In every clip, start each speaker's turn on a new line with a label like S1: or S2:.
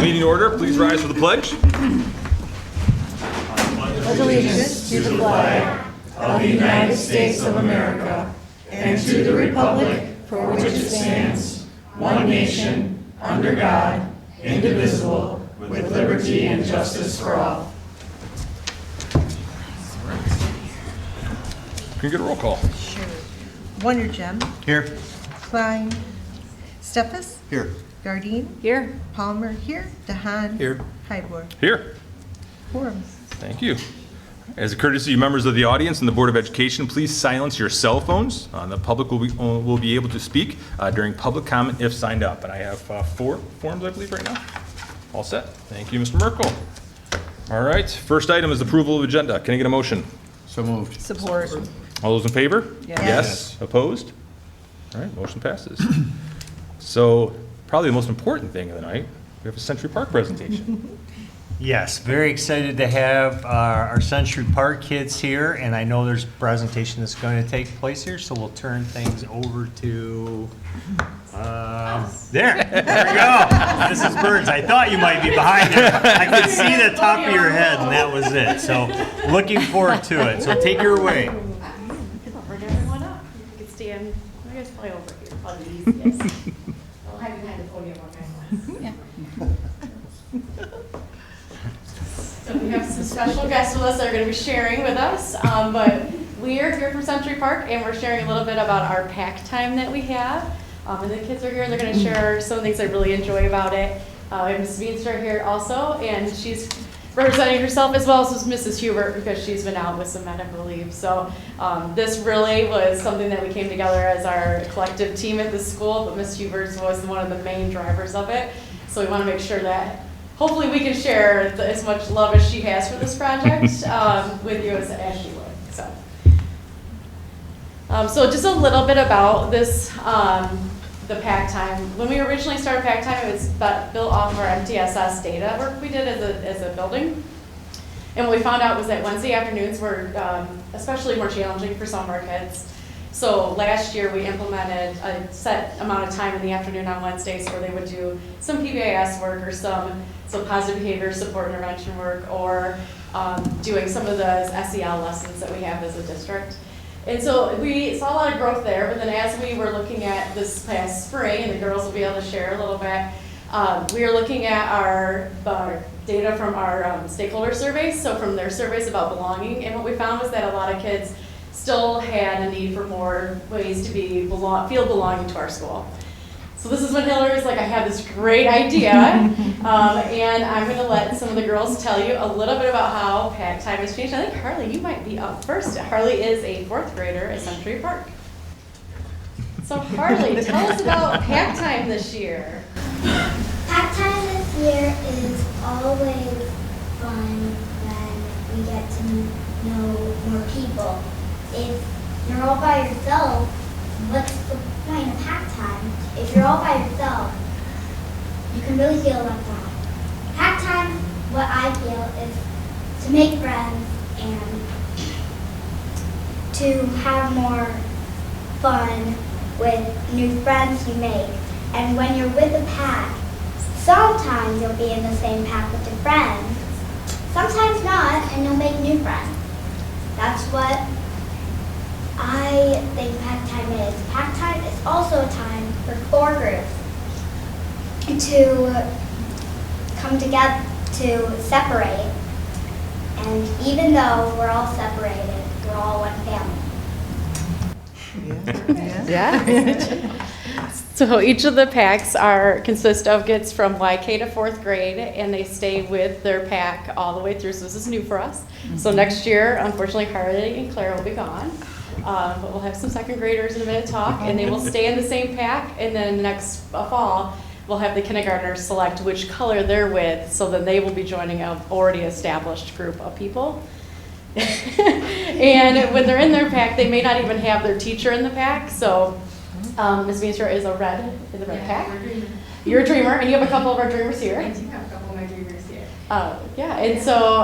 S1: Meeting order, please rise for the pledge.
S2: Pledge allegiance to the flag of the United States of America and to the republic for which it stands, one nation, under God, indivisible, with liberty and justice for all.
S1: Can you get a roll call?
S3: Sure. Wonder Gem.
S4: Here.
S3: Klein. Steffes.
S4: Here.
S3: Gardine.
S2: Here.
S3: Palmer here. DeHaan.
S4: Here.
S3: Hybor.
S1: Here.
S3: Quorum.
S1: Thank you. As a courtesy to members of the audience and the Board of Education, please silence your cell phones. The public will be able to speak during public comment if signed up. And I have 4 forms, I believe, right now. All set. Thank you, Mr. Merkel. All right. First item is approval of agenda. Can I get a motion?
S4: So moved.
S2: Support.
S1: All those in favor?
S2: Yes.
S1: Yes. Opposed? All right, motion passes. So probably the most important thing of the night, we have a Century Park presentation.
S5: Yes, very excited to have our Century Park kids here, and I know there's a presentation that's going to take place here, so we'll turn things over to, there we go. Mrs. Burns, I thought you might be behind her. I could see the top of your head, and that was it. So looking forward to it. So take her away.
S6: Bring everyone up. You can stand. I guess fly over here. Probably the easiest. I'll hide behind the podium. So we have some special guests with us that are going to be sharing with us. But we are here from Century Park, and we're sharing a little bit about our pack time that we have. And the kids are here, and they're going to share some things I really enjoy about it. We have Mrs. Beanstar here also, and she's representing herself as well as Mrs. Hubert because she's been out with some medical leave. So this really was something that we came together as our collective team at the school, but Ms. Hubert was one of the main drivers of it. So we want to make sure that hopefully we can share as much love as she has for this project with you as she would. So just a little bit about this, the pack time. When we originally started pack time, it was built off of our MTSS data work we did as a building. And what we found out was that Wednesday afternoons were especially more challenging for some of our kids. So last year we implemented a set amount of time in the afternoon on Wednesdays where they would do some PBIS work or some positive behavior support intervention work or doing some of the SEL lessons that we have as a district. And so we saw a lot of growth there, but then as we were looking at this past spring, and the girls will be able to share a little bit, we were looking at our data from our stakeholder surveys, so from their surveys about belonging, and what we found was that a lot of kids still had a need for more ways to feel belonging to our school. So this is when Hillary was like, I have this great idea, and I'm going to let some of the girls tell you a little bit about how pack time has changed. I think Harley, you might be up first. Harley is a 4th grader at Century Park. So Harley, tell us about pack time this year.
S7: Pack time this year is always fun when we get to know more people. If you're all by yourself, what's the point of pack time? If you're all by yourself, you can really feel left out. Pack time, what I feel, is to make friends and to have more fun with new friends you make. And when you're with a pack, sometimes you'll be in the same pack with your friends, sometimes not, and you'll make new friends. That's what I think pack time is. Pack time is also a time for 4 groups to come together, to separate. And even though we're all separated, we're all one family.
S2: Yeah.
S6: So each of the packs consist of kids from YK to 4th grade, and they stay with their pack all the way through. So this is new for us. So next year, unfortunately, Harley and Claire will be gone. But we'll have some 2nd graders in a minute talk, and they will stay in the same pack. And then next fall, we'll have the kindergartners select which color they're with, so then they will be joining an already established group of people. And when they're in their pack, they may not even have their teacher in the pack. So Ms. Beanstar is in the red pack. You're a dreamer, and you have a couple of our dreamers here.
S8: I do have a couple of my dreamers here.
S6: Yeah, and so,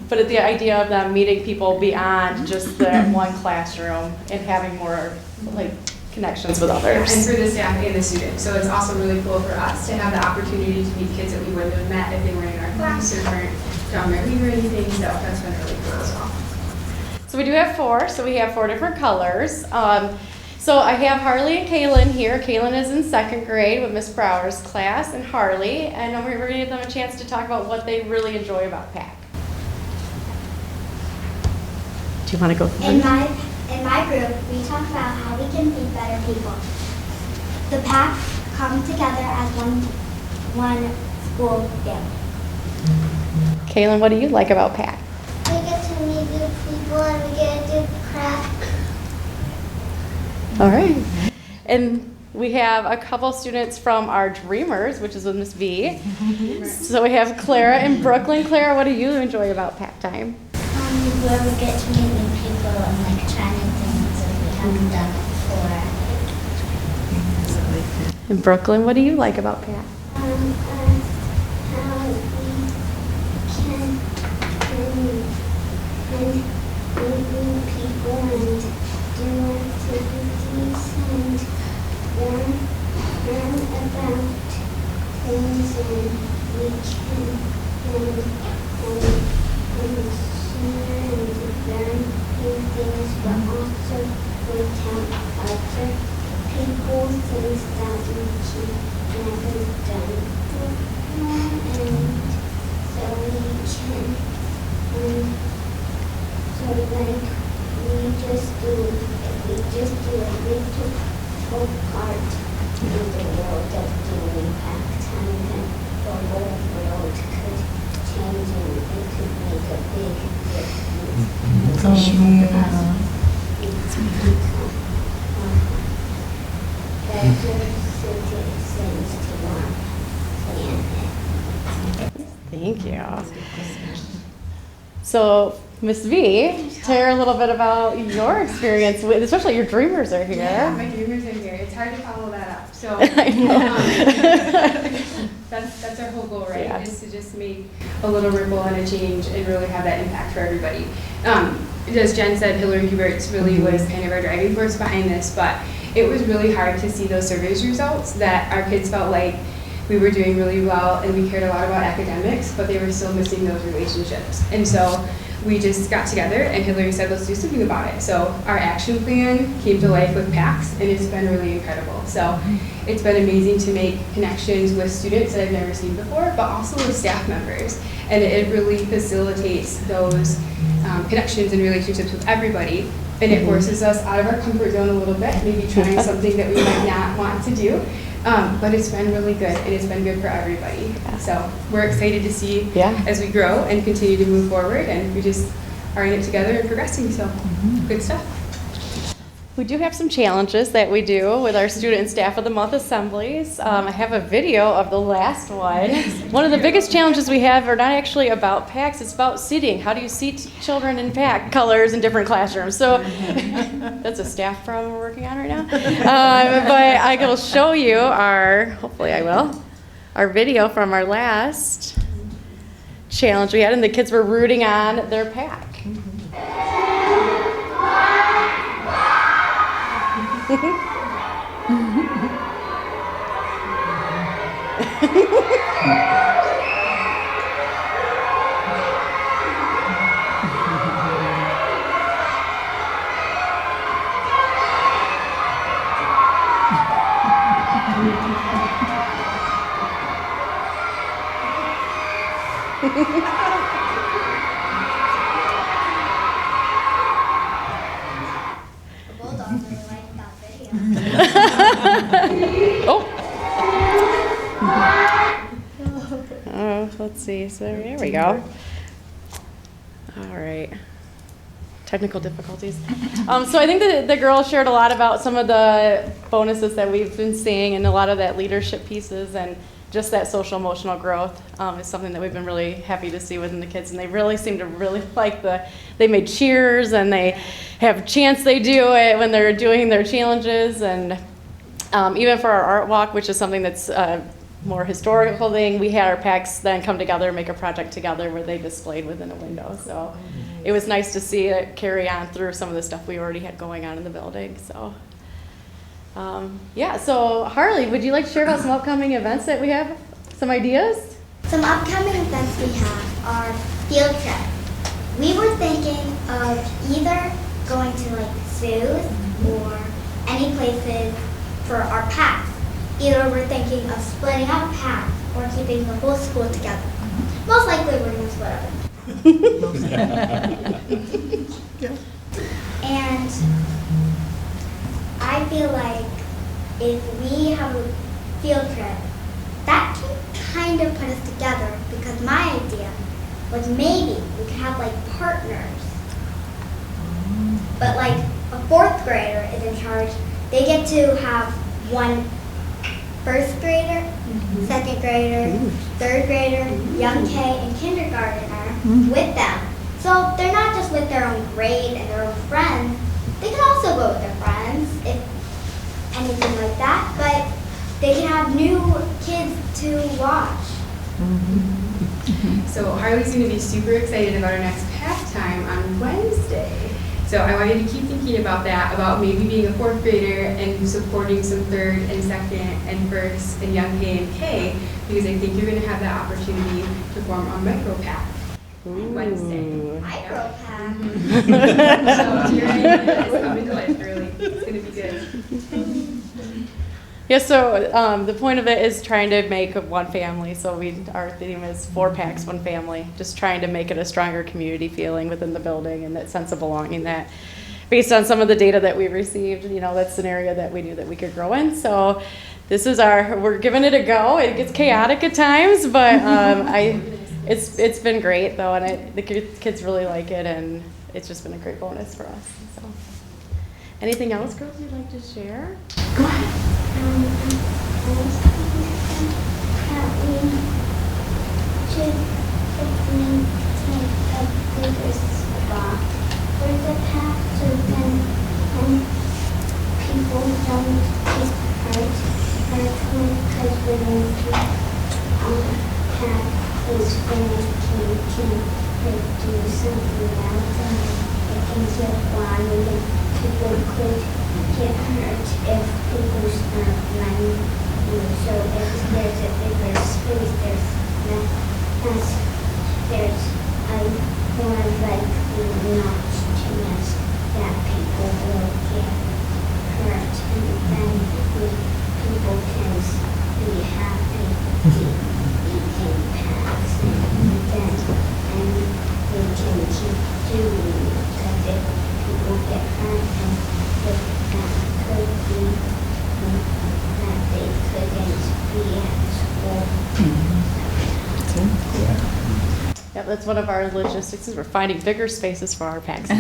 S6: but the idea of them meeting people beyond just the one classroom and having more like connections with
S8: And
S6: others.
S8: for the staff and the students. So it's also really cool for us to have the opportunity to meet kids that we wouldn't have met if they weren't in our class or weren't down their league or anything. So that's been really cool as well.
S6: So we do have 4, so we have 4 different colors. So I have Harley and Kaylin here. Kaylin is in 2nd grade with Miss Brower's class, and Harley, and we're going to give them a chance to talk about what they really enjoy about PAC. Do you want to go?
S7: In my group, we talk about how we can be better people. The pack come together as one school family.
S6: Kaylin, what do you like about PAC?
S7: We get to meet new people and we get to do crafts.
S6: All right. And we have a couple students from our Dreamers, which is with Miss V. So we have Clara in Brooklyn. Clara, what do you enjoy about PAC time?
S7: Where we get to meet new people and like try new things that we haven't done before.
S6: In Brooklyn, what do you like about PAC?
S7: How we can and meet new people and do activities and learn about things and we can and share and learn new things but also we can other people things that we never done before and so we can so like we just do a little part in the world of doing impact and then the whole world could change and it could make a big difference. Us become better citizens to our planet.
S6: Thank you. So, Miss V, share a little bit about your experience with, especially your Dreamers are here.
S8: Yeah, my dreamers are here. It's hard to follow that up. So
S6: I know.
S8: that's our whole goal, right?
S6: Yeah.
S8: Is to just make a little ripple and a change and really have that impact for everybody. As Jen said, Hillary Huberts really was kind of our driving force behind this, but it was really hard to see those surveys results that our kids felt like we were doing really well and we cared a lot about academics, but they were still missing those relationships. And so we just got together and Hillary said, let's do something about it. So our action plan came to life with PACs and it's been really incredible. So it's been amazing to make connections with students that I've never seen before, but also with staff members. And it really facilitates those connections and relationships with everybody. And it forces us out of our comfort zone a little bit, maybe trying something that we might not want to do. But it's been really good, and it's been good for everybody. So we're excited to see as we grow and continue to move forward, and we just are in it together and progressing, so good stuff.
S6: We do have some challenges that we do with our student and staff of the month assemblies. I have a video of the last one. One of the biggest challenges we have are not actually about PACs, it's about seating. How do you seat children in PAC colors in different classrooms? So that's a staff problem we're working on right now. But I will show you hopefully I will, our video from our last challenge we had, and the kids were rooting on their PAC.
S7: The Bulldogs really like that video.
S6: Oh, let's see. So there we go. All right. Technical difficulties. So I think that the girls shared a lot about some of the bonuses that we've been seeing and a lot of that leadership pieces and just that social emotional growth is something that we've been really happy to see within the kids, and they really seem to really like they made cheers and they have chants they do it when they're doing their challenges, and even for our art walk, which is something that's more historical thing, we had our PACs then come together and make a project together where they displayed within a window. So it was nice to see it carry on through some of the stuff we already had going on in the building. So Yeah, so Harley, would you like to share about some upcoming events that we have? Some ideas?
S7: Some upcoming events we have are field trips. We were thinking of either going to like zoos or any places for our packs. Either we're thinking of splitting up packs or keeping the whole school together. Most likely we're going to split up. And I feel like if we have a field trip, that can kind of put us together, because my idea was maybe we could have like partners. But like a fourth grader is in charge. They get to have one first grader, second grader, third grader, young K, and kindergartner with them. So they're not just with their own grade and their own friends. They can also go with their friends, if anything like that. But they can have new kids to watch.
S8: So Harley's going to be super excited about our next pack time on Wednesday. So I wanted to keep thinking about that, about maybe being a fourth grader and supporting some third and second and first and young K and K, because I think you're going to have that opportunity to form a micro pack Wednesday.
S7: Micro pack.
S8: So your idea is coming to life early. It's going to be good.
S6: Yeah, so the point of it is trying to make one family. So our theme is 4 packs, 1 family. Just trying to make it a stronger community feeling within the building and that sense of belonging that, based on some of the data that we received, that's an area that we knew that we could grow in. So this is we're giving it a go. It gets chaotic at times, but it's been great though, and the kids really like it, and it's just been a great bonus for us. So, anything else, girls, you'd like to share? Go ahead.
S7: I was thinking that we should maintain a bigger spot for the pack, so then people don't get hurt. Because we're going to have those friends can do something else, and it can get wild, and people could get hurt if people start running. So if there's a bigger space, there's a more likely not chance that people will get hurt, and then people can be happy eating packs, and they can keep doing it, because if people get hurt, and if that could be that they couldn't be at school.
S6: Yeah, that's one of our logistics, is we're finding bigger spaces for our packs. We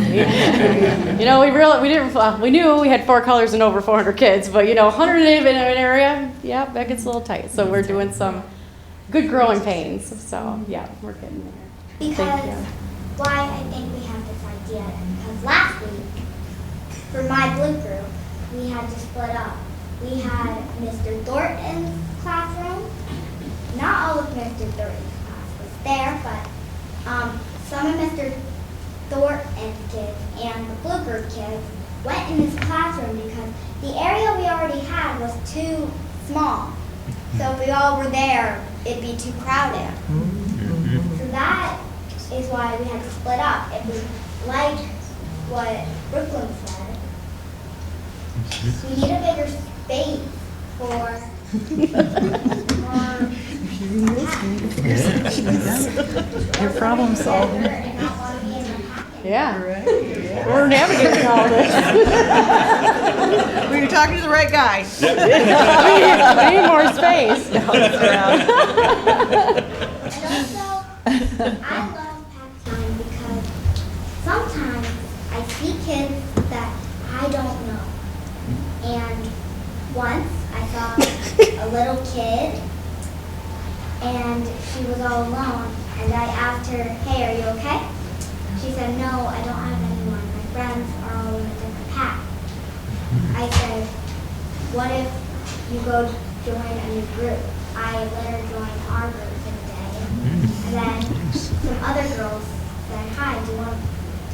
S6: knew we had 4 colors and over 400 kids, but 100 in an area, yeah, that gets a little tight. So we're doing some good growing pains. So yeah, we're getting there.
S7: Because why I think we have this idea, because last week, for my blue group, we had to split up. We had Mr. Thornton's classroom. Not all of Mr. Thornton's class was there, but some of Mr. Thornton's kids and the blue group kids went in his classroom because the area we already had was too small. So if we all were there, it'd be too crowded. So that is why we had to split up. If we liked what Brooklyn said, we need a bigger space for
S2: Your problem solving.
S6: Yeah, we're navigating all this.
S3: Well, you're talking to the right guy.
S6: We need more space.
S7: And also, I love pack time because sometimes I see kids that I don't know. And once I saw a little kid, and she was all alone, and I asked her, "Hey, are you okay?" She said, "No, I don't have anyone. My friends are all in a different pack." I said, "What if you go join a new group?" I let her join our group for the day. And then some other girls said, "Hi, do you want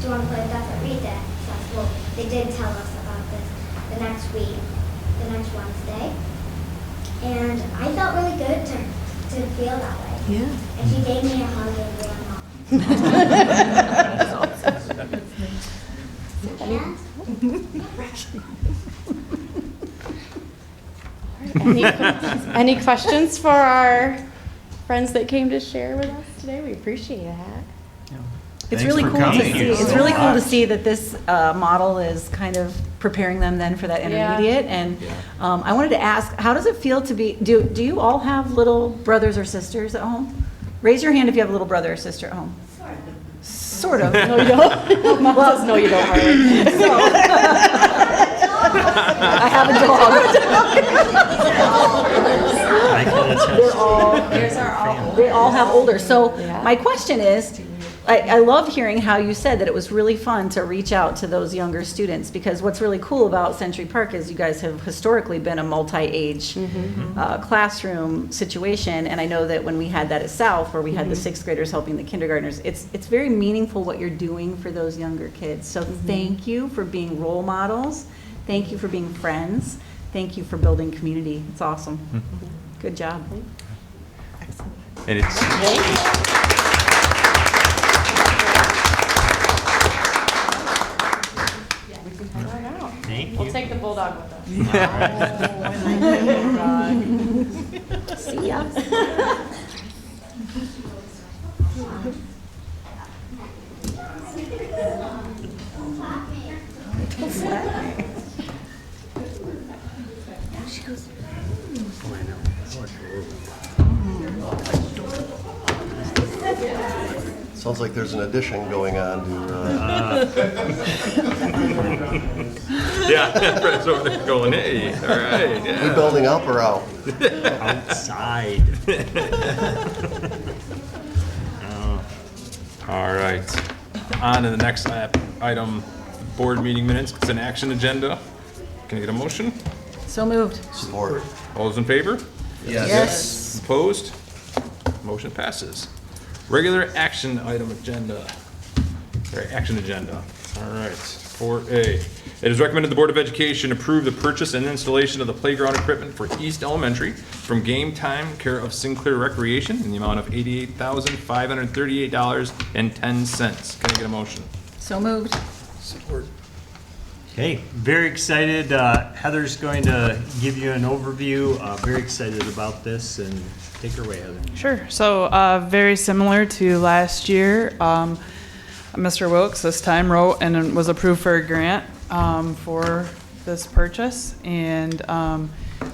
S7: to play Death or Read That?" So, well, they did tell us about this the next week. the next Wednesday. And I felt really good to feel that way.
S3: Yeah.
S7: And she gave me a hug and ran off.
S6: Any questions for our friends that came to share with us today? We appreciate that.
S4: It's
S5: Thanks
S4: really
S5: for
S4: cool to
S5: coming.
S4: see.
S5: Thanks
S4: It's
S5: so
S4: really cool to
S5: much.
S4: see that this model is kind of preparing them then for that
S6: Yeah.
S4: intermediate. And I wanted to ask, how does it feel to be? Do you all have little brothers or sisters at home? Raise your hand if you have a little brother or sister at home. Sort of.
S6: No, you don't. Mom says no, you don't, Harlan.
S4: I have a dog.
S5: I can attest.
S4: They all have older. So
S6: Yeah.
S4: my question is, I love hearing how you said that it was really fun to reach out to those younger students, because what's really cool about Century Park is you guys have historically been a multi-age classroom situation, and I know that when we had that at South, where we had the sixth graders helping the kindergartners, it's very meaningful what you're doing for those younger kids. So thank you for being role models. Thank you for being friends. Thank you for building community. It's awesome. Good job.
S1: And it's,
S5: Thank
S6: We'll
S5: you.
S6: take the bulldog with us.
S4: See ya.
S9: Sounds like there's an addition going on to,
S1: yeah, Fred's over there going, hey, all right,
S9: we
S1: yeah.
S9: building up or out?
S5: Outside.
S1: All right, on to the next item, board meeting minutes. It's an action agenda. Can I get a motion?
S4: So moved.
S9: Support.
S1: All those in favor?
S4: Yes.
S1: Opposed? Motion passes. Regular action item agenda. Or action agenda. All right, 4A. It is recommended the Board of Education approve the purchase and installation of the playground equipment for East Elementary from Game Time, care of Sinclair Recreation, in the amount of $88,538.10. Can I get a motion?
S4: So moved.
S1: Support.
S5: Okay, very excited. Heather's going to give you an overview. Very excited about this, and take her away, Heather.
S10: Sure. So very similar to last year, Mr. Wilkes this time wrote and was approved for a grant for this purchase. And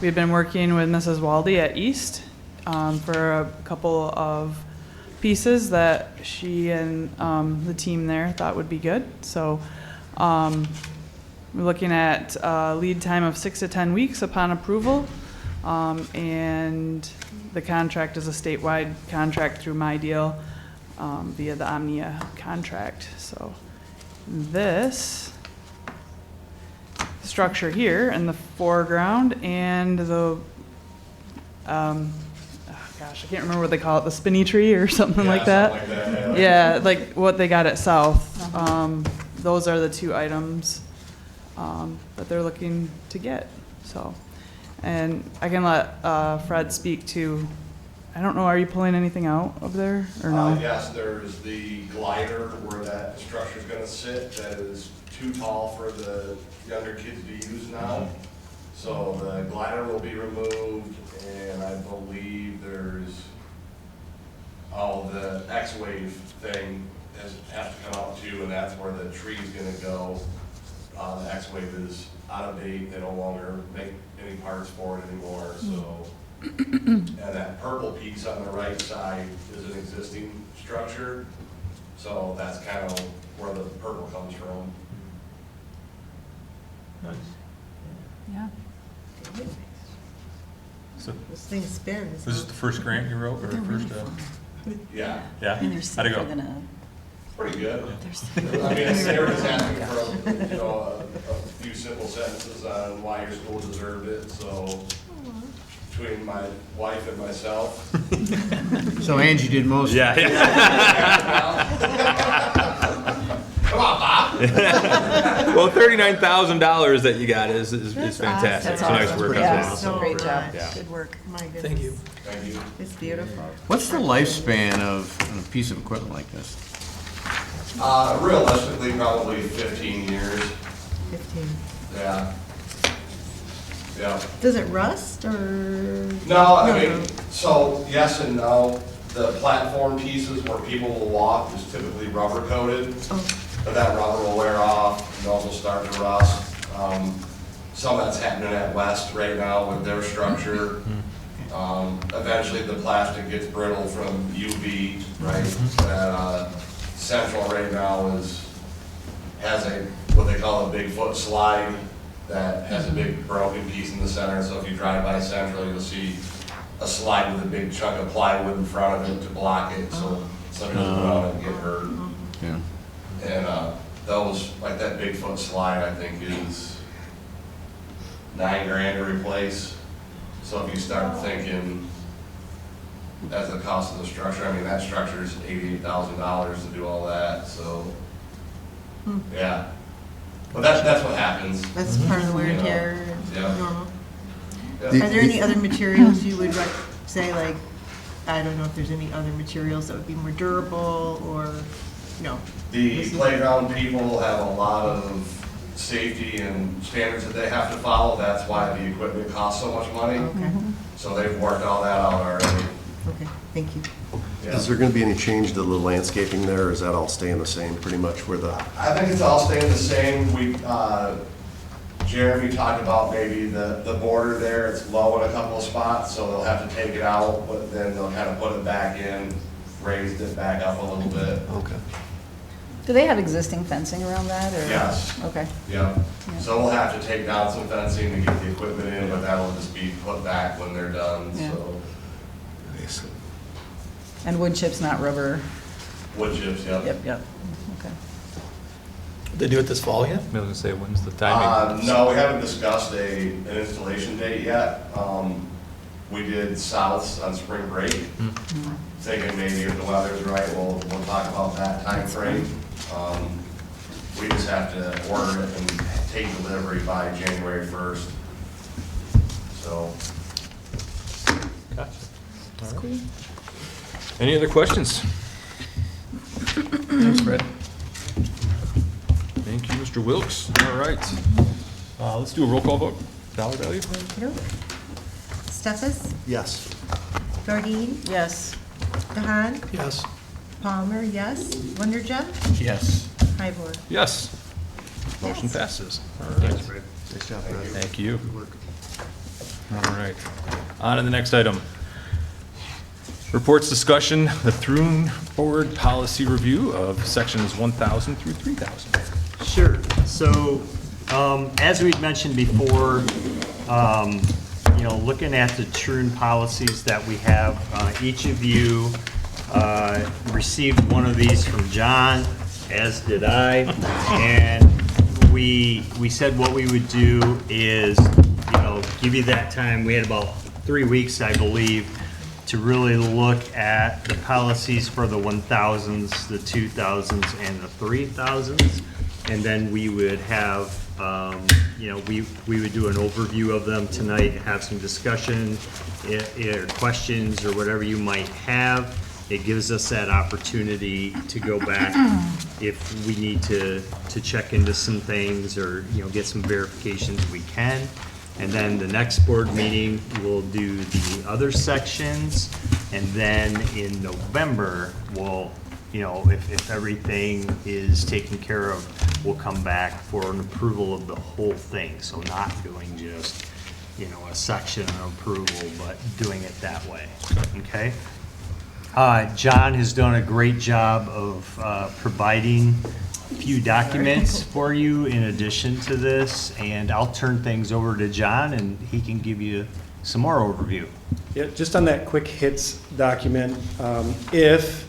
S10: we've been working with Mrs. Waldy at East for a couple of pieces that she and the team there thought would be good. So we're looking at a lead time of 6 to 10 weeks upon approval. And the contract is a statewide contract through My Deal via the Omnia contract. So this structure here in the foreground and the, oh gosh, I can't remember what they call it, the spinny tree or something like that. Yeah, like what they got at South. Those are the two items that they're looking to get, so. And I can let Fred speak to, I don't know, are you pulling anything out of there or no?
S11: Yes, there's the glider where that structure's gonna sit that is too tall for the younger kids to use now. So the glider will be removed, and I believe there's, the X-Wave thing has to come out too, and that's where the tree's gonna go. The X-Wave is out of date, they no longer make any parts for it anymore, so. And that purple piece on the right side is an existing structure, so that's kind of where the purple comes from.
S4: Yeah.
S1: So,
S3: This thing spins.
S1: was this the first grant you wrote, or the first,
S11: Yeah,
S1: yeah?
S4: And they're
S1: How'd it go?
S4: gonna,
S11: pretty good. I mean, everybody's asking for, a few simple sentences on why your school deserved it, so between my wife and myself.
S12: So Angie did most.
S1: Yeah, yeah.
S11: Come on, Bob.
S1: Well, $39,000 that you got is fantastic.
S3: That's
S1: It's nice
S3: awesome.
S1: work.
S4: Yeah.
S3: So
S4: Great job.
S1: Yeah.
S3: Good work. My goodness.
S12: Thank you.
S11: Thank you.
S3: It's beautiful.
S12: What's the lifespan of a piece of equipment like this?
S11: Realistically, probably 15 years.
S3: 15.
S11: Yeah. Yeah.
S3: Does it rust or?
S11: No, I mean, so yes and no. The platform pieces where people will walk is typically rubber coated,
S3: Oh,
S11: but that rubber will wear off and those will start to rust. Some of that's happening at West right now with their structure. Eventually the plastic gets brittle from UV, right? And, Central right now has what they call a Bigfoot slide that has a big broken piece in the center. So if you drive by Central, you'll see a slide with a big chunk of plywood in front of it to block it, so somebody doesn't go out and get hurt.
S12: Yeah.
S11: And those, like that Bigfoot slide, I think is $9,000 to replace. So if you start thinking as the cost of the structure, I mean, that structure is $88,000 to do all that, so, yeah. But that's what happens.
S3: that's part of the wear and tear.
S11: Yeah.
S3: Normal.
S11: Yeah.
S3: Are there any other materials you would say, like, I don't know if there's any other materials that would be more durable or, no?
S11: The playground people have a lot of safety and standards that they have to follow. That's why the equipment costs so much money.
S3: Okay,
S11: So they've worked all that out already.
S3: okay, thank you.
S11: Yeah.
S9: Is there going to be any change to the landscaping there, or is that all staying the same, pretty much where the,
S11: I think it's all staying the same. Jeremy talked about maybe the border there, it's low in a couple of spots, so they'll have to take it out, but then they'll kind of put it back in, raised it back up a little bit.
S9: okay.
S4: Do they have existing fencing around that, or?
S11: Yes.
S4: Okay.
S11: Yeah, so we'll have to take down some fencing to get the equipment in, but that'll just be put back when they're done,
S4: Yeah.
S11: so.
S4: And wood chips, not rubber?
S11: Wood chips, yep.
S4: Yep, okay.
S12: They do it this fall yet?
S1: I was gonna say, when's the timing?
S11: No, we haven't discussed an installation date yet. We did Souths on spring break, thinking maybe if the weather's right, we'll talk about that time frame. We just have to order it and take delivery by January 1st. So,
S1: Gotcha. All right. Any other questions?
S12: Thanks, Fred.
S1: Thank you, Mr. Wilks. All right. Let's do a roll call vote. Dollar value?
S3: Okey-doke. Stefas,
S9: Yes.
S3: Gardine,
S4: Yes.
S3: DeHaan,
S12: Yes.
S3: Palmer, yes. Wonderjen,
S12: Yes.
S3: Hybor.
S1: Yes. Motion passes. All right.
S9: Nice job, Fred.
S1: Thank you. All right. On to the next item. Reports discussion, the Throon Board Policy Review of sections 1,000 through 3,000.
S5: Sure. So, as we'd mentioned before, looking at the Troon policies that we have, each of you received one of these from John, as did I. And we said what we would do is, give you that time. We had about 3 weeks, I believe, to really look at the policies for the 1,000s, the 2,000s, and the 3,000s. And then we would have, we would do an overview of them tonight, have some discussion, or questions, or whatever you might have. It gives us that opportunity to go back if we need to check into some things or, get some verifications, we can. And then the next board meeting, we'll do the other sections. And then in November, we'll, if everything is taken care of, we'll come back for an approval of the whole thing. So not doing just, a section of approval, but doing it that way, okay? John has done a great job of providing a few documents for you in addition to this, and I'll turn things over to John and he can give you some more overview.
S13: Yeah, just on that quick hits document, if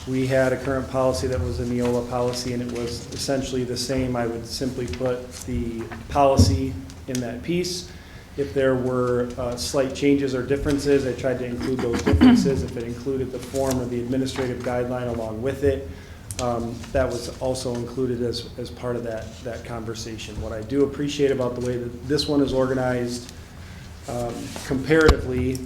S13: we had a current policy that was a Neola policy and it was essentially the same, I would simply put the policy in that piece. If there were slight changes or differences, I tried to include those differences. If it included the form of the administrative guideline along with it, that was also included as part of that conversation. What I do appreciate about the way that this one is organized, comparatively,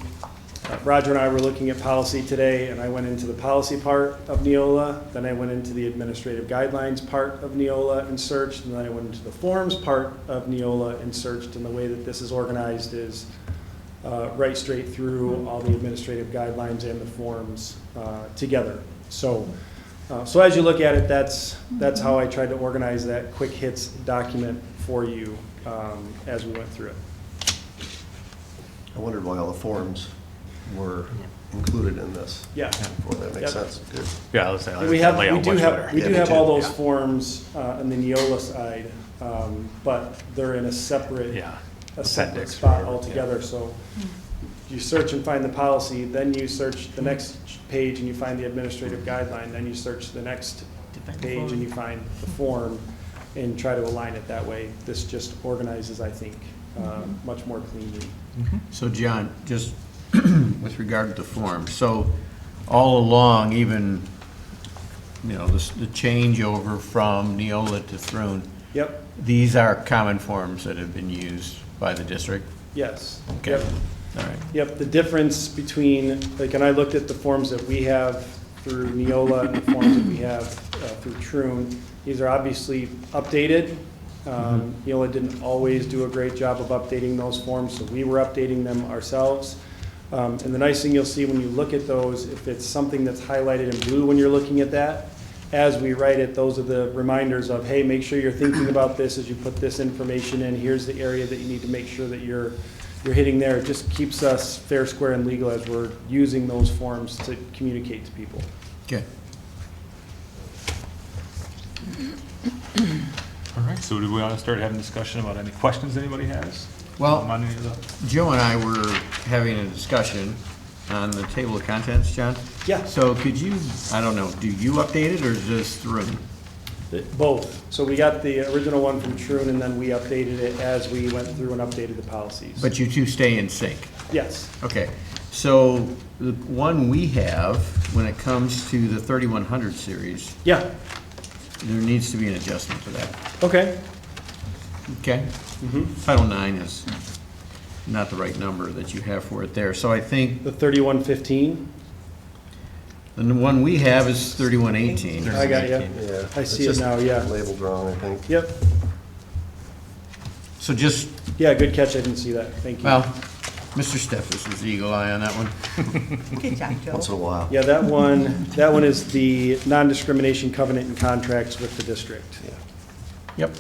S13: Roger and I were looking at policy today, and I went into the policy part of Neola, then I went into the administrative guidelines part of Neola and searched, and then I went into the forms part of Neola and searched, and the way that this is organized is right straight through all the administrative guidelines and the forms together. So as you look at it, that's how I tried to organize that quick hits document for you as we went through it.
S9: I wondered why all the forms were included in this.
S13: Yeah.
S9: Before that makes sense. Good.
S1: Yeah, let's say,
S13: We do have all those
S9: Yeah.
S13: forms on the Neola side, but they're in a separate
S1: Appendix or
S13: spot
S1: whatever,
S13: altogether. So you search and find the policy, then you search the next page and you find the administrative guideline, then you search the next page and you find the form and try to align it that way. This just organizes, I think, much more cleanly.
S12: So John, just with regard to the form, so all along, even, the changeover from Neola to Thrun,
S13: Yep,
S12: these are common forms that have been used by the district?
S13: yes.
S12: Okay.
S13: Yep.
S12: All right.
S13: Yep, the difference between, and I looked at the forms that we have through Neola and the forms that we have through Troon. These are obviously updated. Neola didn't always do a great job of updating those forms, so we were updating them ourselves. And the nice thing you'll see when you look at those, if it's something that's highlighted in blue when you're looking at that, as we write it, those are the reminders of, hey, make sure you're thinking about this as you put this information in. Here's the area that you need to make sure that you're hitting there. It just keeps us fair, square, and legal as we're using those forms to communicate to people.
S12: Okay.
S1: All right, so do we want to start having discussion about any questions anybody has?
S12: Well,
S1: On any of the-
S12: Joe and I were having a discussion on the table of contents, John?
S13: Yeah.
S12: So could you, I don't know, do you update it or is this Thrun?
S13: Both. So we got the original one from Troon, and then we updated it as we went through and updated the policies.
S12: But you two stay in sync?
S13: Yes.
S12: Okay, so the one we have, when it comes to the 3100 series,
S13: Yeah,
S12: there needs to be an adjustment to that.
S13: okay.
S12: Okay? Title IX is not the right number that you have for it there. So I think
S13: The 3115,
S12: the one we have is 3118.
S13: I got you.
S9: Yeah.
S13: I
S9: it's
S13: see it
S9: just
S13: now, yeah.
S9: Labeled wrong, I think.
S13: Yep.
S12: So just,
S13: Yeah, good catch. I didn't see that. Thank you.
S12: well, Mr. Steffes was the eagle eye on that one.
S3: Good job, Joe.
S9: Once in a while.
S13: Yeah, that one is the non-discrimination covenant and contracts with the district.
S12: Yep.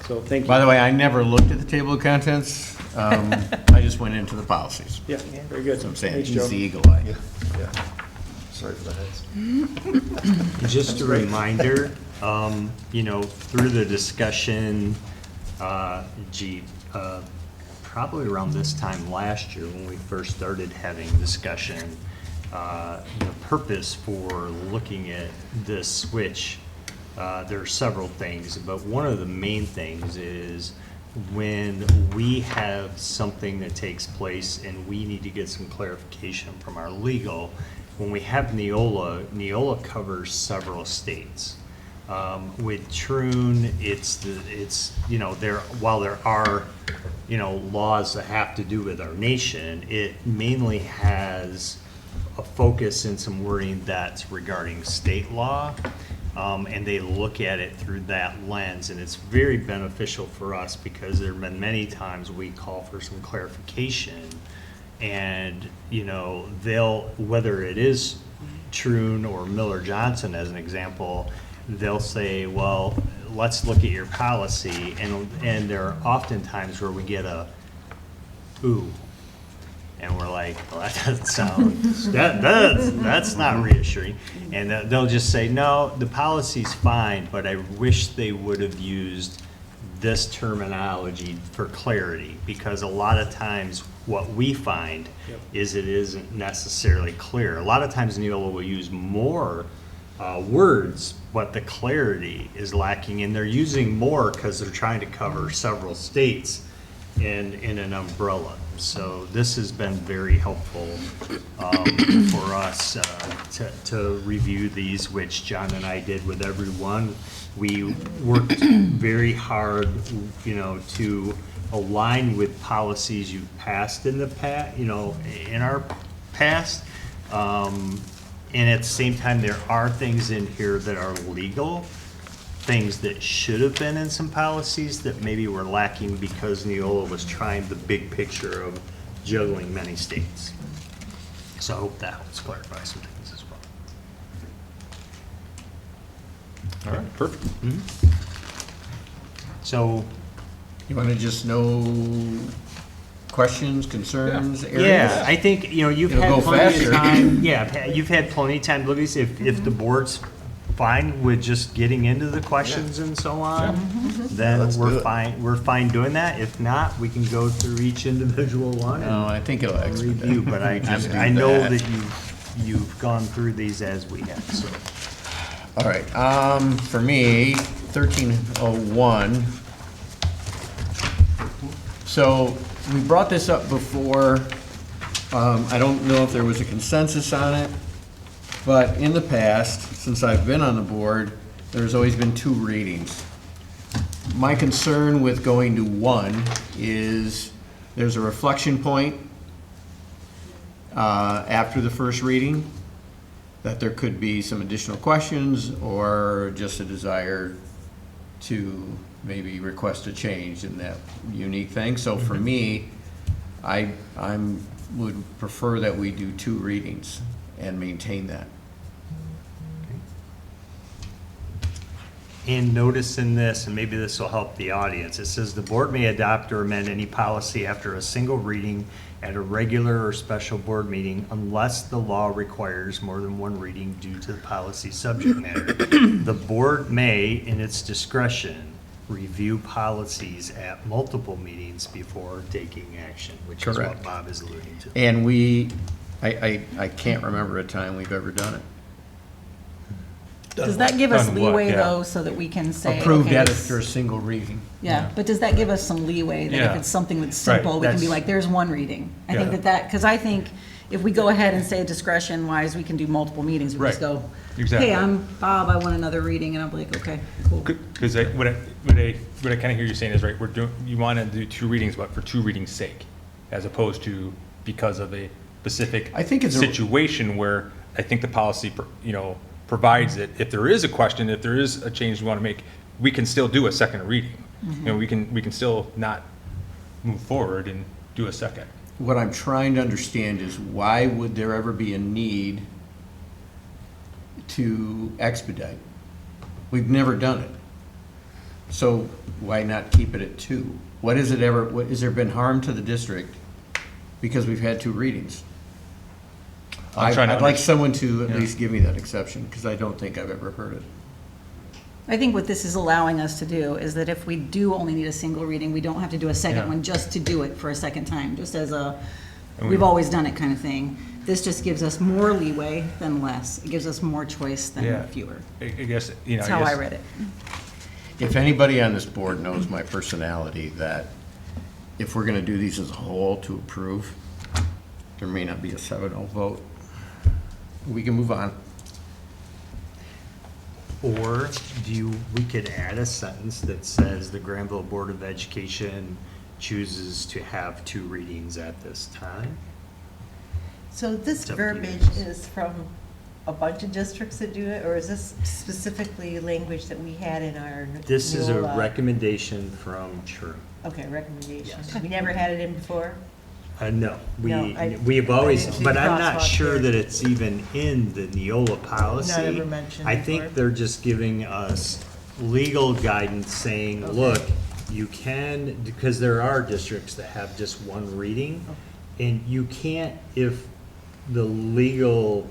S13: So thank you.
S12: By the way, I never looked at the table of contents. I just went into the policies.
S13: Yeah, very good.
S12: So I'm saying,
S13: Thanks,
S12: he's
S13: Joe.
S12: the eagle eye.
S9: Yeah. Sorry for the heads.
S5: Just a reminder, through the discussion, probably around this time last year when we first started having discussion, the purpose for looking at this switch, there are several things, but one of the main things is when we have something that takes place and we need to get some clarification from our legal, when we have Neola covers several states. With Troon, while there are, laws that have to do with our nation, it mainly has a focus in some wording that's regarding state law. And they look at it through that lens, and it's very beneficial for us because there have been many times we call for some clarification, and they'll, whether it is Troon or Miller Johnson as an example, they'll say, well, let's look at your policy, and there are often times where we get a ooh. And we're like, well, that doesn't sound, that's not reassuring. And they'll just say, no, the policy's fine, but I wish they would have used this terminology for clarity. Because a lot of times what we find is it isn't necessarily clear. A lot of times Neola will use more words, but the clarity is lacking. And they're using more because they're trying to cover several states. in an umbrella. So this has been very helpful for us to review these, which John and I did with everyone. We worked very hard, to align with policies you've passed in the past, in our past. And at the same time, there are things in here that are legal, things that should have been in some policies that maybe were lacking because Neola was trying the big picture of juggling many states. So I hope that helps clarify some things as well.
S1: All right, perfect.
S5: So,
S12: You want to just know questions, concerns, areas?
S5: yeah, I think, you've
S12: It'll
S5: had
S12: go
S5: plenty
S12: faster.
S5: of time. Yeah, you've had plenty of time to look at these. If the board's fine with just getting into the questions and so on, then
S9: Let's do
S5: we're
S9: it.
S5: fine, we're doing that. If not, we can go through each individual one
S12: No,
S5: and
S12: I think it'll expedite.
S5: review, but
S12: Just do
S5: I know
S12: that.
S5: that you've gone through these as we have, so.
S12: All right, for me, 1301. So we brought this up before. I don't know if there was a consensus on it, but in the past, since I've been on the board, there's always been 2 readings. My concern with going to 1 is there's a reflection point after the first reading, that there could be some additional questions or just a desire to maybe request a change in that unique thing. So for me, I would prefer that we do 2 readings and maintain that.
S5: And notice in this, and maybe this will help the audience, it says the board may adopt or amend any policy after a single reading at a regular or special board meeting unless the law requires more than 1 reading due to the policy subject matter. The board may, in its discretion, review policies at multiple meetings before taking action, which is what
S12: Correct.
S5: Bob is alluding to.
S12: And I can't remember a time we've ever done it.
S4: Does that give us
S1: Done what?
S4: leeway
S1: Yeah.
S4: though, so that we can say?
S12: Approved
S4: okay,
S12: that
S4: this-
S12: after a single reading.
S4: Yeah, but does that give us some leeway that if
S1: Yeah.
S4: it's something that's
S1: Right,
S4: simple, we can be
S5: that's-
S4: like, there's 1 reading? I think
S1: Yeah.
S4: because I think if we go ahead and say discretion wise, we can do multiple meetings, we just
S1: Right.
S4: go,
S1: Exactly.
S4: hey, I'm Bob, I want another reading, and I'm like, okay, cool.
S1: Because what I kind of hear you saying is, right, you want to do 2 readings, but for 2 readings' sake, as opposed to because of a specific
S12: I think it's a-
S1: situation where I think the policy, provides it. If there is a question, if there is a change we want to make, we can still do a second reading. We can still not move forward and do a second.
S12: What I'm trying to understand is why would there ever be a need to expedite? We've never done it. So why not keep it at 2? Has there been harm to the district because we've had 2 readings?
S1: I'm trying to
S12: I'd like
S1: under-
S12: someone to at
S1: Yeah.
S12: least give me that exception, because I don't think I've ever heard it.
S4: I think what this is allowing us to do is that if we do only need a single reading, we don't have to do a
S1: Yeah.
S4: second one just to do it for a second time, just as
S1: And
S4: we've always done it kind of thing. This just gives us more leeway than less. It gives us more choice
S1: Yeah.
S4: than fewer.
S1: I guess,
S4: That's how I read it.
S12: If anybody on this board knows my personality, that if we're gonna do these as a whole to approve, there may not be a 7-0 vote. We can move on.
S5: Or we could add a sentence that says the Grandville Board of Education chooses to have 2 readings at this time.
S3: So this
S5: It's up to you
S3: verbiage
S5: guys.
S3: is from a bunch of districts that do it, or is this specifically language that we had in our
S5: This is a
S3: Neola?
S5: recommendation from True.
S3: Okay, recommendation.
S5: Yes.
S3: We never had it in before?
S5: No,
S3: No, I
S5: we've always,
S3: didn't see
S5: but I'm not
S3: crosswalk
S5: sure
S3: there.
S5: that it's even in the Neola policy.
S3: Not ever mentioned
S5: I
S3: before.
S5: think they're just giving us legal guidance saying,
S3: Okay.
S5: look, you can, because there are districts that have just 1 reading, and you can't, if the legal,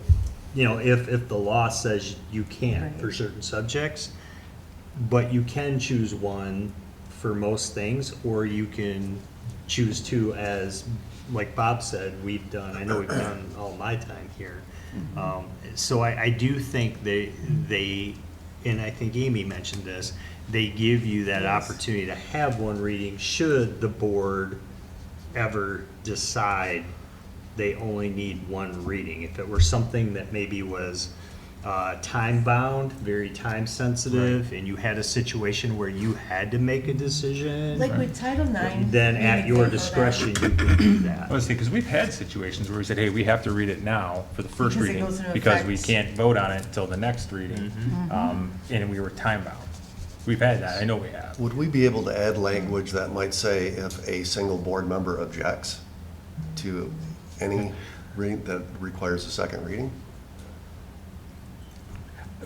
S5: if the law says you can't for
S3: Right.
S5: certain subjects, but you can choose 1 for most things, or you can choose 2 as, like Bob said, I know we've done all my time here. So I do think they and I think Amy mentioned this, they give you that opportunity to have one reading should the board ever decide they only need one reading. If it were something that maybe was time-bound, very time-sensitive, and you had a situation where you had to make a decision,
S3: Like with Title IX.
S5: then at your discretion, you can do that.
S1: I was thinking, because we've had situations where we said, hey, we have to read it now for the first
S3: Because it
S1: reading,
S3: goes into
S1: because we
S3: effect.
S1: can't vote on it until the next reading, and we were time-bound. We've had that, I know we have.
S9: Would we be able to add language that might say if a single board member objects to any reading that requires a second reading?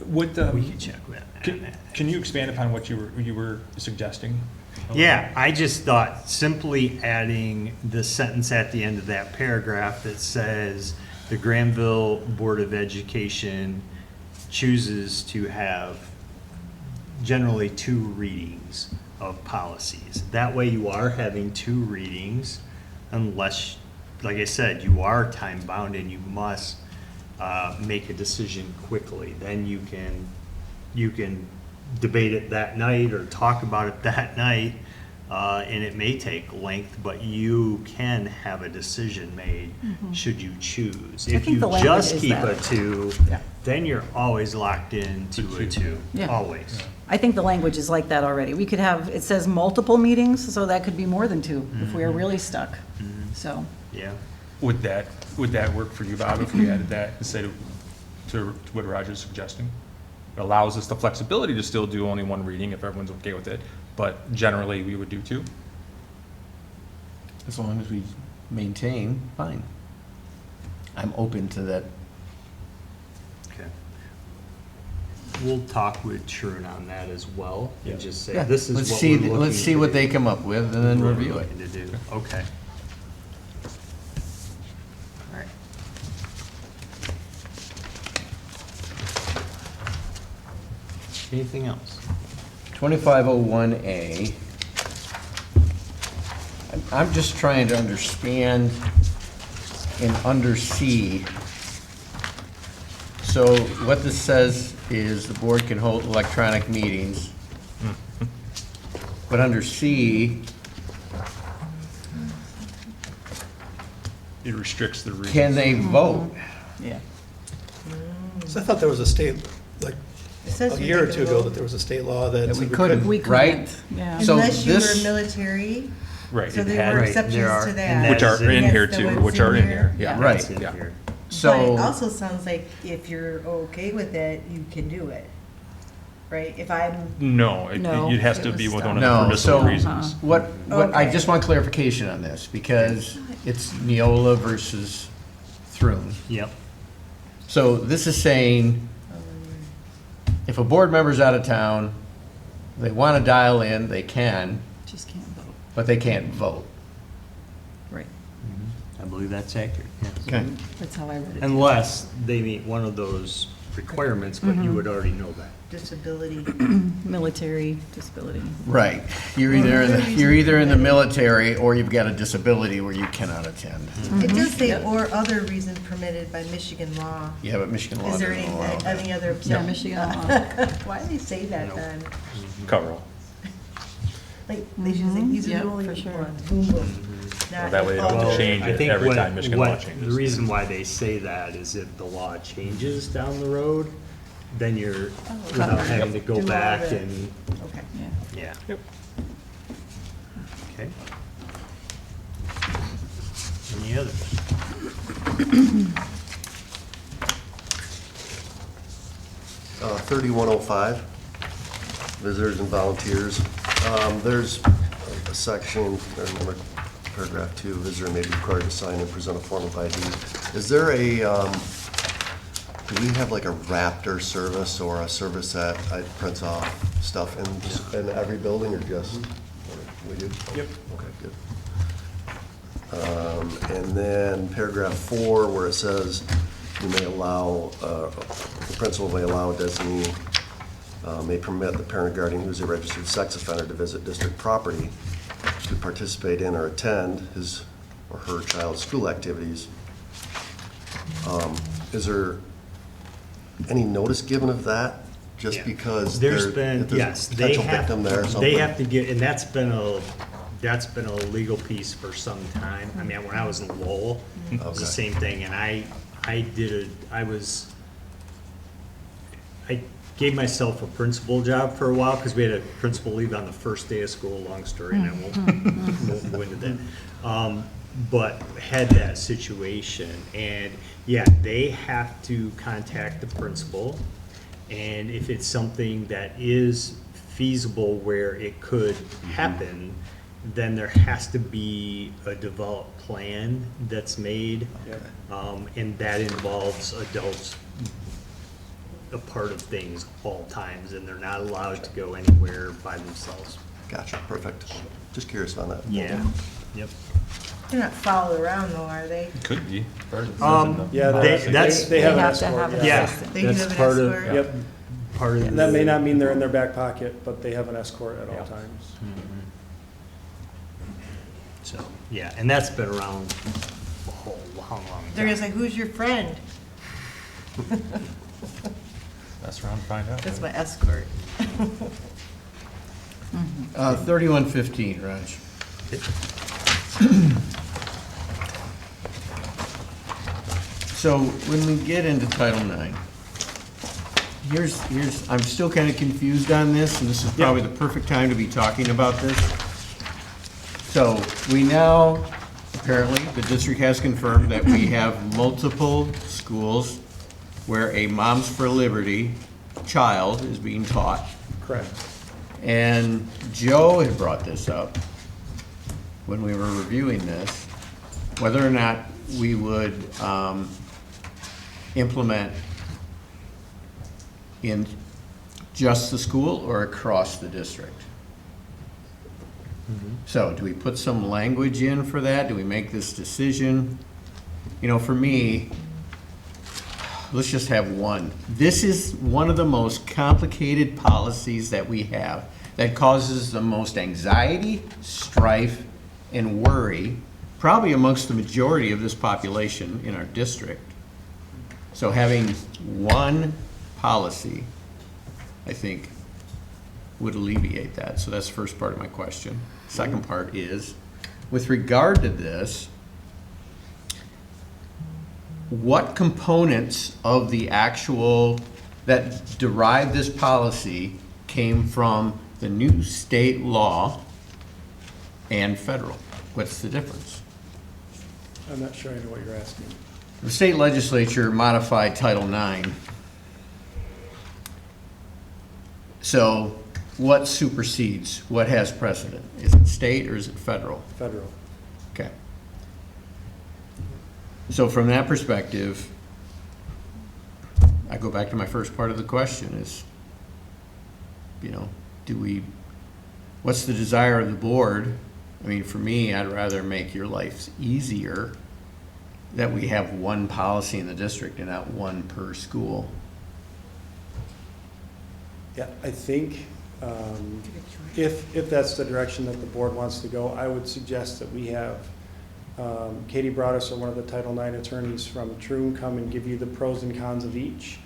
S1: What,
S5: We can check with that.
S1: can you expand upon what you were suggesting?
S5: Yeah, I just thought simply adding the sentence at the end of that paragraph that says, the Grandville Board of Education chooses to have generally 2 readings of policies. That way you are having 2 readings unless, like I said, you are time bound and you must make a decision quickly. Then you can debate it that night or talk about it that night, and it may take length, but you can have a decision made should you choose. If
S4: think
S5: you
S4: the language
S5: just
S4: is
S5: keep
S4: that.
S5: a 2,
S4: Yeah.
S5: then you're always locked into a 2,
S4: Yeah.
S5: always.
S4: I think the language is like that already. We could have, it says multiple meetings, so that could be more than 2 if we are really stuck. So,
S5: Yeah.
S1: Would that work for you, Bob, if we added that instead of to what Roger's suggesting? It allows us the flexibility to still do only 1 reading if everyone's okay with it, but generally we would do 2.
S12: As long as we maintain, fine. I'm open to that.
S5: Okay. We'll talk with Trun on that as well and just say,
S12: Yeah,
S5: this is
S12: let's
S5: what
S12: see,
S5: we're looking
S12: let's see what
S5: to-
S12: they come up with and then
S5: we're
S12: review it.
S5: looking to do. Okay. All right. Anything else?
S12: 2501A. I'm just trying to understand in under C. So what this says is the board can hold electronic meetings. But under C,
S1: It restricts the readings.
S12: can they vote?
S4: yeah.
S14: So I thought there was a state, like,
S3: It says
S14: a
S3: you
S14: year or
S3: can
S14: two ago,
S3: vote.
S14: that there was a state law that.
S12: That we
S14: said
S12: couldn't,
S4: We
S12: right?
S4: couldn't, yeah.
S12: So
S3: Unless you were
S12: this-
S3: military,
S1: Right,
S3: so
S1: it
S3: there
S1: had-
S3: were
S5: Right,
S3: exceptions
S5: there are,
S3: to
S5: and
S3: that.
S5: that
S1: which are
S5: is in-
S1: in here
S3: Yes,
S1: too,
S3: that
S1: which
S3: was
S1: are
S3: in
S1: in here.
S3: here.
S1: Yeah.
S12: Right.
S5: That's in
S1: Yeah.
S5: here.
S3: But it
S12: So,
S3: also sounds like if you're okay with it, you can do it, right? If I'm,
S1: No,
S4: No,
S1: it has
S3: it
S1: to
S3: was
S1: be with
S3: stuff.
S1: one of
S12: No,
S1: the permissible
S12: so-
S1: reasons.
S12: what, I
S3: Okay.
S12: just want clarification on this, because it's Neola versus Thrun.
S5: Yep.
S12: So this is saying, if a board member's out of town, they want to dial in, they can,
S4: Just can't vote.
S12: but they can't vote.
S4: Right.
S5: I believe that's accurate, yes.
S12: Okay.
S4: That's how I read it.
S5: Unless they meet one of those requirements, but you would already know that.
S3: disability.
S4: Military disability.
S12: Right. You're either in the military or you've got a disability where you cannot attend.
S3: It does say, or other reasons permitted by Michigan law.
S12: Yeah, but Michigan law
S3: Is there
S12: doesn't allow that.
S3: any other?
S4: Yeah, Michigan law.
S3: Why do they say that then?
S1: Coverall.
S3: Like, they should say, these are
S4: Yep,
S3: the only
S4: for sure.
S3: ones, boom, boom.
S1: Well,
S3: Not
S1: that way they don't
S3: other.
S1: change
S5: I
S1: it
S5: think
S1: every
S5: what-
S1: time Michigan law
S5: what-
S1: changes.
S5: The reason why they say that is if the law changes down the road, then you're, without
S4: covered.
S5: having to go
S3: Do all
S5: back
S3: the-
S5: and,
S3: Okay.
S4: Yeah.
S5: yeah.
S1: Yep.
S5: Okay. Any others?
S9: Uh, 3105, visitors and volunteers. There's a section, or number, paragraph 2, visitor may be required to sign and present a form of ID. Is there a, do we have like a Raptor service or a service that prints off stuff in every building or just, we do?
S1: Yep.
S9: Okay, good. And then paragraph 4, where it says you may allow, the principal may allow a designee, may permit the parent guardian who's a registered sex offender to visit district property to participate in or attend his or her child's school activities. Is there any notice given of that just
S5: Yeah.
S9: because
S5: There's
S9: if
S5: been,
S9: there's
S5: yes,
S9: a
S5: they
S9: potential victim there or
S5: have,
S9: something?
S5: they have to get, and that's been a legal piece for some time. I mean, when I was in Lowell, it was the
S9: Okay.
S5: same thing, and I gave myself a principal job for a while, because we had a principal leave on the first day of school, long story, and I won't go into that. But had that situation, and yeah, they have to contact the principal, and if it's something that is feasible where it could happen, then there has to be a developed plan that's made. And that involves adults a part of things all times, and they're not allowed to go anywhere by themselves.
S9: Gotcha, perfect. Just curious on that.
S5: Yeah, yep.
S3: They're not followed around though, are they?
S1: Could be.
S13: Yeah, they have an
S4: have to
S13: escort.
S4: have an
S5: Yeah,
S4: assistant.
S3: They do
S5: that's
S3: have an
S5: part of,
S3: escort?
S13: Yep.
S5: part of.
S13: And that may not mean they're in their back pocket, but they have an escort at all times.
S5: So, yeah, and that's been around a whole long time.
S3: They're gonna say, who's your friend?
S1: Mess around and find out.
S3: That's my escort.
S12: 3115, Raj. So when we get into Title IX, I'm still kind of confused on this, and this is probably the perfect time to be talking about this. So we now, apparently, the district has confirmed that we have multiple schools where a Moms for Liberty child is being taught.
S13: Correct.
S12: And Joe had brought this up when we were reviewing this, whether or not we would implement in just the school or across the district. So do we put some language in for that? Do we make this decision? You know, for me, let's just have one. This is one of the most complicated policies that we have that causes the most anxiety, strife, and worry, probably amongst the majority of this population in our district. So having one policy, I think, would alleviate that. So that's the first part of my question. Second part is, with regard to this, what components of the actual, that derive this policy came from the new state law and federal? What's the difference?
S13: I'm not sure I know what you're asking.
S12: The state legislature modified Title IX. So what supersedes? What has precedent? Is it state or is it federal?
S13: Federal.
S12: Okay. So from that perspective, I go back to my first part of the question is, you know, what's the desire of the board? I mean, for me, I'd rather make your life easier that we have one policy in the district and not one per school.
S13: Yeah, I think if that's the direction that the board wants to go, I would suggest that we have Katie Broaddus, or one of the Title IX attorneys from Troon, come and give you the pros and cons of each.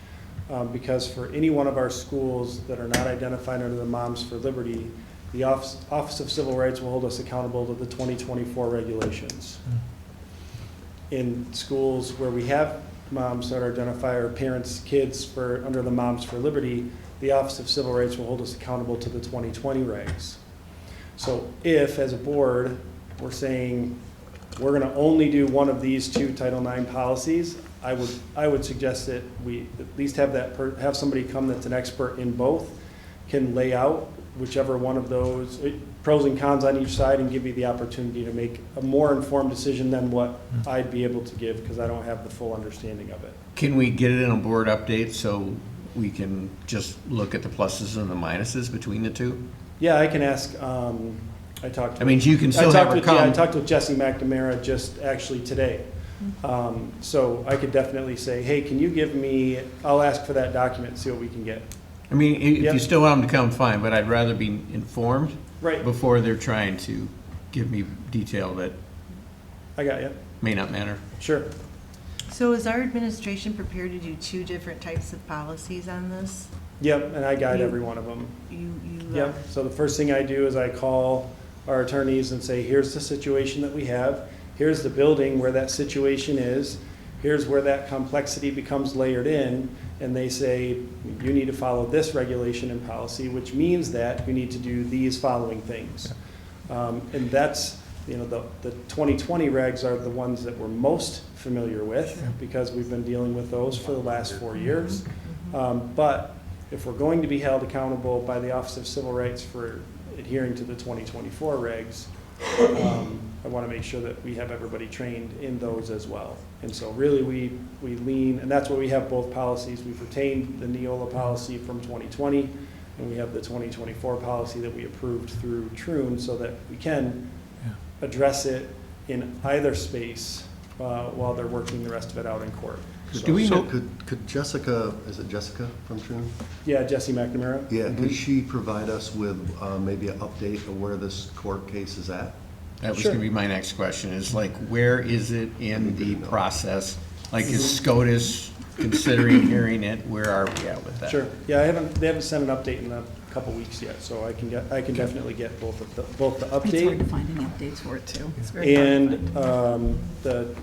S13: Because for any one of our schools that are not identified under the Moms for Liberty, the Office of Civil Rights will hold us accountable to the 2024 regulations. In schools where we have moms that are identified, or parents, kids under the Moms for Liberty, the Office of Civil Rights will hold us accountable to the 2020 regs. So if, as a board, we're saying we're gonna only do one of these two Title IX policies, I would suggest that we at least have somebody come that's an expert in both, can lay out whichever one of those pros and cons on each side, and give me the opportunity to make a more informed decision than what I'd be able to give, because I don't have the full understanding of it.
S12: Can we get it in a board update so we can just look at the pluses and the minuses between the two?
S13: Yeah, I can ask, I talked to.
S12: I mean, you can still have her come.
S13: I talked with Jesse McNamara just actually today. So I could definitely say, hey, can you give me, I'll ask for that document and see what we can get.
S12: I mean, if
S13: Yep.
S12: you still want them to come, fine, but I'd rather be informed
S13: Right.
S12: before they're trying to give me detail that
S13: I got you.
S12: may not matter.
S13: Sure.
S3: So is our administration prepared to do two different types of policies on this?
S13: Yep, and I guide every one of them.
S3: You,
S13: Yep, so the first thing I do is I call our attorneys and say, here's the situation that we have, here's the building where that situation is, here's where that complexity becomes layered in, and they say, you need to follow this regulation and policy, which means that you need to do these following things. And that's, the 2020 regs are the ones that we're most familiar with, because we've been dealing with those for the last 4 years. But if we're going to be held accountable by the Office of Civil Rights for adhering to the 2024 regs, I want to make sure that we have everybody trained in those as well. And so really we lean, and that's why we have both policies. We've retained the Neola policy from 2020, and we have the 2024 policy that we approved through Troon, so that we can address it in either space while they're working the rest of it out in court.
S9: Could Jessica, is it Jessica from Troon?
S13: Yeah, Jesse McNamara.
S9: Yeah, could she provide us with maybe an update of where this court case is at?
S12: That was gonna be my next question, is like, where is it in the process? Like, is SCOTUS considering hearing it? Where are we at with that?
S13: Sure. Yeah, they haven't sent an update in a couple weeks yet, so I can definitely get both the
S4: It's hard to
S13: update
S4: find any updates for it too. It's very hard to
S13: and
S4: find.
S13: the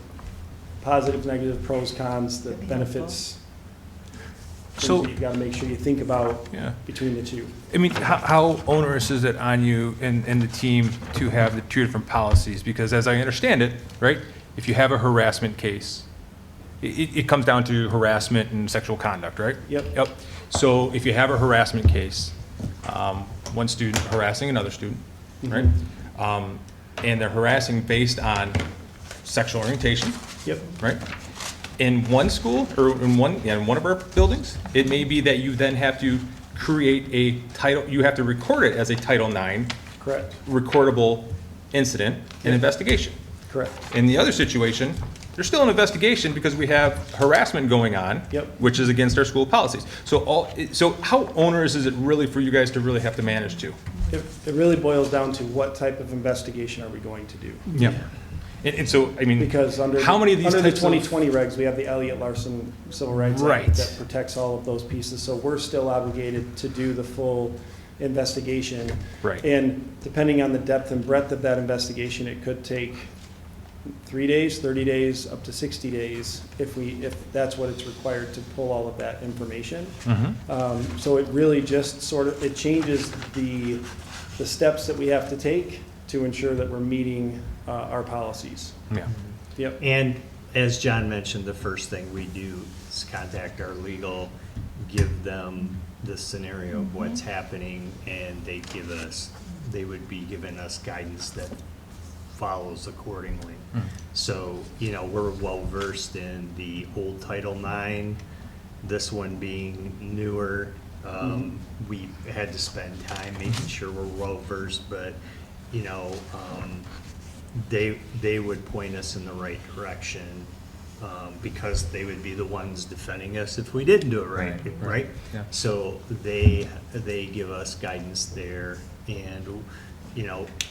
S13: positives, negatives, pros, cons, the benefits.
S1: So-
S13: You gotta make sure you think about
S1: Yeah.
S13: between the two.
S1: I mean, how onerous is it on you and the team to have the two different policies? Because as I understand it, right, if you have a harassment case, it comes down to harassment and sexual conduct, right?
S13: Yep.
S1: So if you have a harassment case, one student harassing another student, right? And they're harassing based on sexual orientation,
S13: Yep.
S1: right? In one school, or in one of our buildings, it may be that you then have to create a title, you have to record it as a Title IX
S13: Correct.
S1: recordable incident and investigation.
S13: Correct.
S1: In the other situation, there's still an investigation because we have harassment going on,
S13: Yep.
S1: which is against our school policies. So how onerous is it really for you guys to really have to manage to?
S13: It really boils down to what type of investigation are we going to do?
S1: Yeah. And so, I mean,
S13: Because under
S1: how many of these
S13: under the
S1: types of-
S13: 2020 regs, we have the Elliott Larson Civil Rights
S1: Right.
S13: Act that protects all of those pieces. So we're still obligated to do the full investigation.
S1: Right.
S13: And depending on the depth and breadth of that investigation, it could take 3 days, 30 days, up to 60 days, if that's what it's required to pull all of that information. So it really just it changes the steps that we have to take to ensure that we're meeting our policies.
S1: Yeah.
S13: Yep.
S5: And as John mentioned, the first thing we do is contact our legal, give them the scenario of what's happening, and they would be giving us guidance that follows accordingly. So, we're well-versed in the old Title IX, this one being newer. We had to spend time making sure we're well-versed, but, they would point us in the right direction, because they would be the ones defending us if we didn't do it right?
S1: Yeah.
S5: So they give us guidance there, and,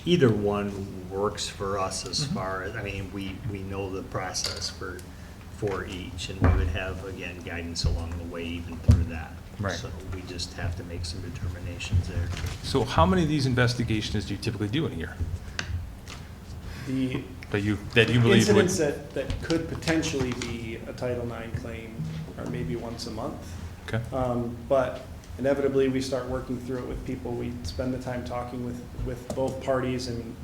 S5: either one works for us as far as, we know the process for each, and we would have, again, guidance along the way even through that.
S1: Right.
S5: So we just have to make some determinations there.
S1: So how many of these investigations do you typically do in a year?
S13: The
S1: That you believe would?
S13: incidents that could potentially be a Title IX claim are maybe once a month.
S1: Okay.
S13: But inevitably, we start working through it with people. We spend the time talking with both parties, and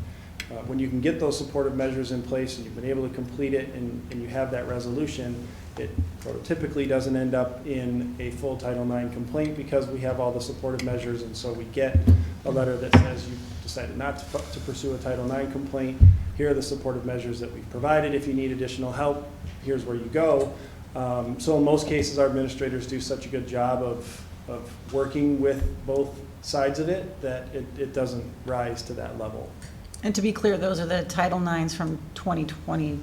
S13: when you can get those supportive measures in place and you've been able to complete it and you have that resolution, it prototypically doesn't end up in a full Title IX complaint because we have all the supportive measures, and so we get a letter that says you decided not to pursue a Title IX complaint. Here are the supportive measures that we've provided. If you need additional help, here's where you go. So in most cases, our administrators do such a good job of working with both sides of it that it doesn't rise to that level.
S4: And to be clear, those are the Title IXs from 2020,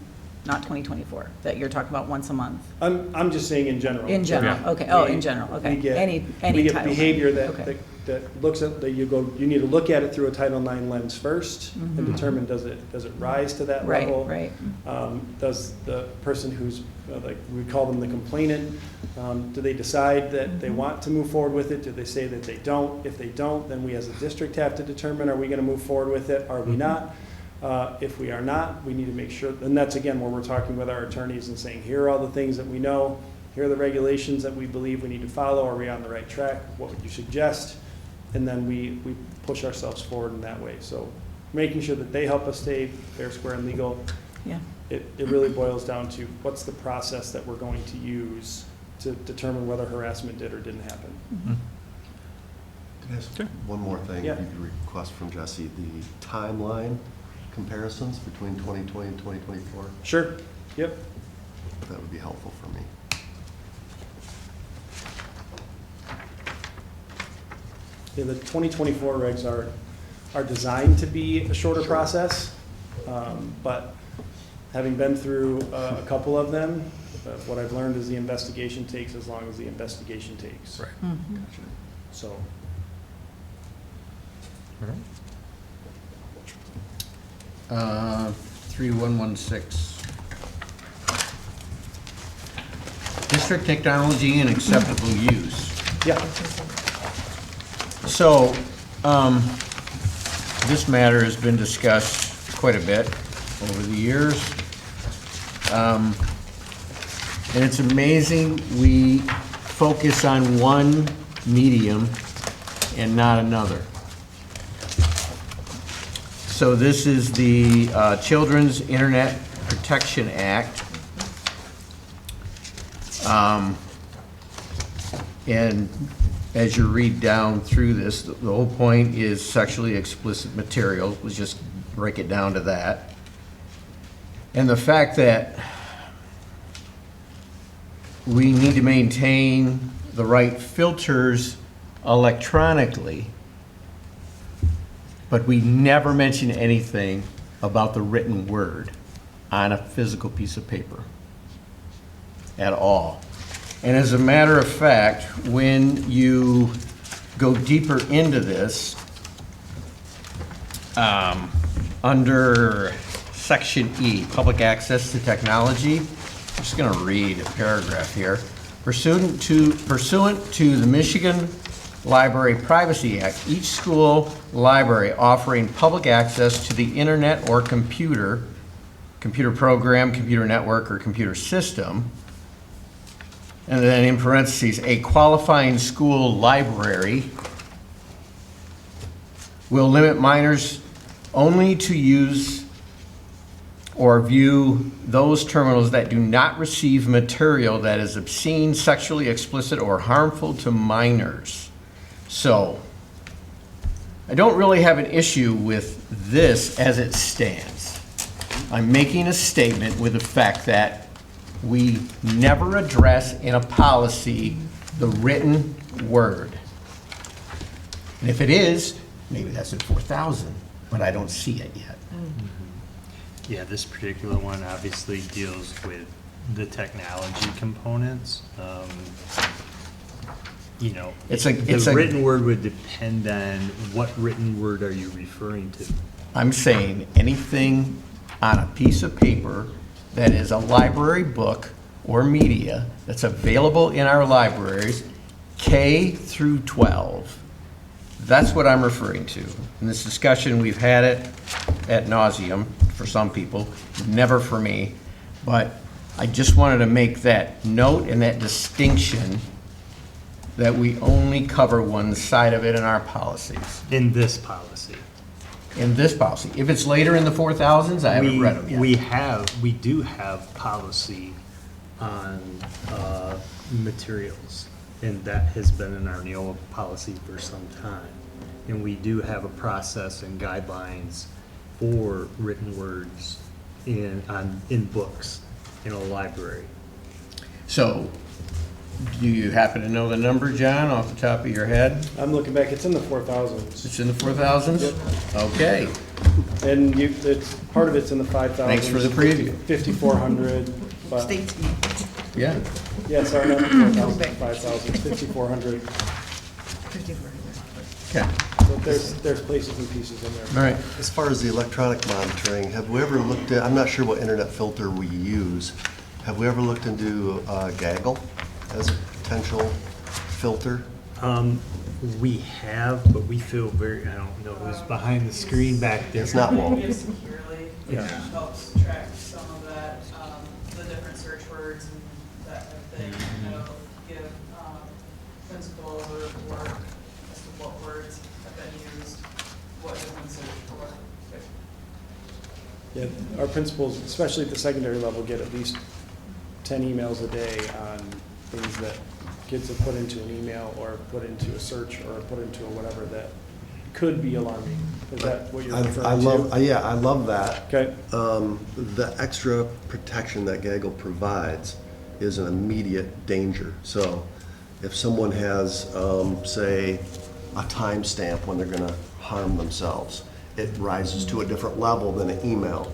S4: not 2024, that you're talking about once a month?
S13: I'm just saying in general.
S4: In general,
S1: Yeah.
S4: okay. Oh, in general, okay.
S13: We get
S4: Any
S13: we get
S4: Title IX.
S13: behavior
S4: Okay.
S13: that looks at, that you need to look at it through a Title IX lens first and determine, does it rise to that
S4: Right,
S13: level?
S4: right.
S13: Does the person who's, like, we call them the complainant, do they decide that they want to move forward with it? Do they say that they don't? If they don't, then we as a district have to determine, are we gonna move forward with it? Are we not? If we are not, we need to make sure, and that's again where we're talking with our attorneys and saying, here are all the things that we know, here are the regulations that we believe we need to follow, are we on the right track? What would you suggest? And then we push ourselves forward in that way. So making sure that they help us stay fair, square, and legal.
S4: Yeah.
S13: It really boils down to what's the process that we're going to use to determine whether harassment did or didn't happen.
S9: Can I ask one more thing?
S13: Yeah.
S9: If you could request from Jesse, the timeline comparisons between 2020 and 2024?
S13: Sure, yep.
S9: That would be helpful for me.
S13: Yeah, the 2024 regs are designed to be a shorter process, but having been through a couple of them, what I've learned is the investigation takes as long as the investigation takes.
S1: Right.
S9: Gotcha.
S13: So,
S12: 3116. District technology and acceptable use.
S13: yeah,
S12: So, this matter has been discussed quite a bit over the years. And it's amazing we focus on one medium and not another. So this is the Children's Internet Protection Act. And as you read down through this, the whole point is sexually explicit material. Let's just break it down to that. And the fact that we need to maintain the right filters electronically, but we never mention anything about the written word on a physical piece of paper at all. And as a matter of fact, when you go deeper into this, under Section E, Public Access to Technology, I'm just going to read a paragraph here. Pursuant to the Michigan Library Privacy Act, each school library offering public access to the internet or computer program, computer network, or computer system, and then in parentheses, a qualifying school library will limit minors only to use or view those terminals that do not receive material that is obscene, sexually explicit, or harmful to minors. So, I don't really have an issue with this as it stands. I'm making a statement with the fact that we never address in a policy the written word. And if it is, maybe that's in 4,000, but I don't see it yet.
S5: Yeah, this particular one obviously deals with the technology components. You know, the written word would depend on what written word are you referring to?
S12: I'm saying anything on a piece of paper that is a library book or media that's available in our libraries, K through 12. That's what I'm referring to. In this discussion, we've had it ad nauseum for some people, never for me, but I just wanted to make that note and that distinction that we only cover one side of it in our policies.
S5: In this policy.
S12: In this policy. If it's later in the 4,000s, I haven't read them yet.
S5: We do have policy on materials, and that has been in our Neola policy for some time. And we do have a process and guidelines for written words in books in a library.
S12: So, do you happen to know the number, John, off the top of your head?
S13: I'm looking back, it's in the 4,000s.
S12: It's in the 4,000s?
S13: Yep.
S12: Okay.
S13: And it's, part of it's in the 5,000s.
S12: Thanks for the preview.
S13: 5,400, but,
S3: States.
S12: Yeah.
S13: yeah, sorry, not 4,000, 5,000, 5,400.
S12: Okay,
S13: So there's places and pieces in there.
S12: all right.
S9: As far as the electronic monitoring, have we ever looked at, I'm not sure what internet filter we use, have we ever looked into Gaggle as a potential filter?
S5: We have, but we feel very, I don't know who's behind the screen back there.
S9: It's not woke.
S10: Securely,
S13: Yeah.
S10: helps track some of that, the different search words and that type of thing. It'll give principal a report as to what words have been used, what has been searched for.
S13: Yeah, our principals, especially at the secondary level, get at least 10 emails a day on things that kids have put into an email or put into a search or put into a whatever that could be alarming. Is that what you're referring to?
S9: I love that.
S13: Okay.
S9: The extra protection that Gaggle provides is an immediate danger. So if someone has, say, a timestamp when they're going to harm themselves, it rises to a different level than an email.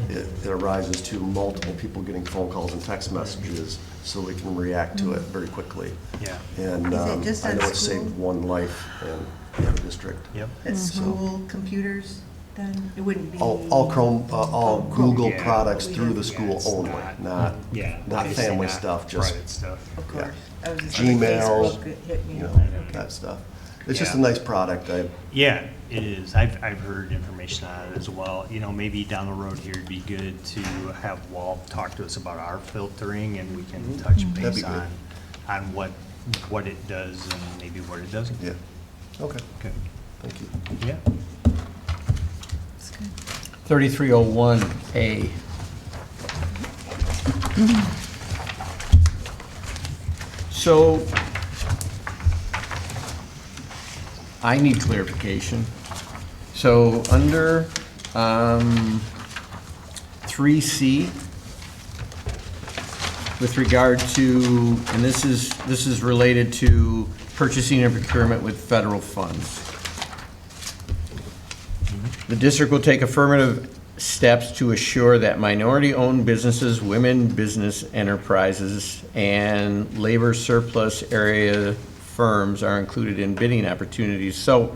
S9: It arises to multiple people getting phone calls and text messages, so we can react to it very quickly.
S5: Yeah.
S9: And
S3: Is it just
S9: I
S3: on
S9: know it
S3: school?
S9: saved one life in the district.
S5: Yep.
S3: At school computers, then? It wouldn't be?
S9: All Chrome, all
S3: Chrome.
S9: Google
S5: Yeah.
S9: products through the
S5: Yeah,
S9: school
S5: it's
S9: only, not
S5: Yeah.
S9: not
S5: obviously
S9: family
S5: not
S9: stuff, just,
S5: private stuff.
S3: Of course.
S9: yeah.
S3: I was just
S9: Gmail,
S3: Facebook hit me.
S9: you know,
S3: Okay.
S9: that stuff. It's just a
S5: Yeah.
S9: nice product.
S5: Yeah, it is. I've heard information on it as well. You know, maybe down the road here, it'd be good to have Walt talk to us about our filtering, and we can touch
S9: That'd be
S5: base
S9: good.
S5: on what it does and maybe what it doesn't.
S9: Yeah. Okay,
S5: Okay.
S9: thank you.
S5: Yeah.
S12: 3301A. So, I need clarification. So, under 3C, with regard to, and this is related to purchasing and procurement with federal funds. The district will take affirmative steps to assure that minority-owned businesses, women business enterprises, and labor surplus area firms are included in bidding opportunities. So,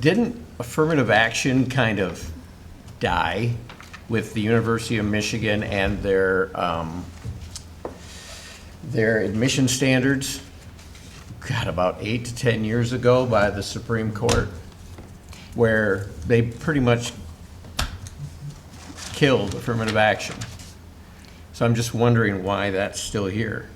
S12: didn't affirmative action kind of die with the University of Michigan and their admission standards? God, about 8 to 10 years ago by the Supreme Court, where they pretty much killed affirmative action. So I'm just wondering why that's still here.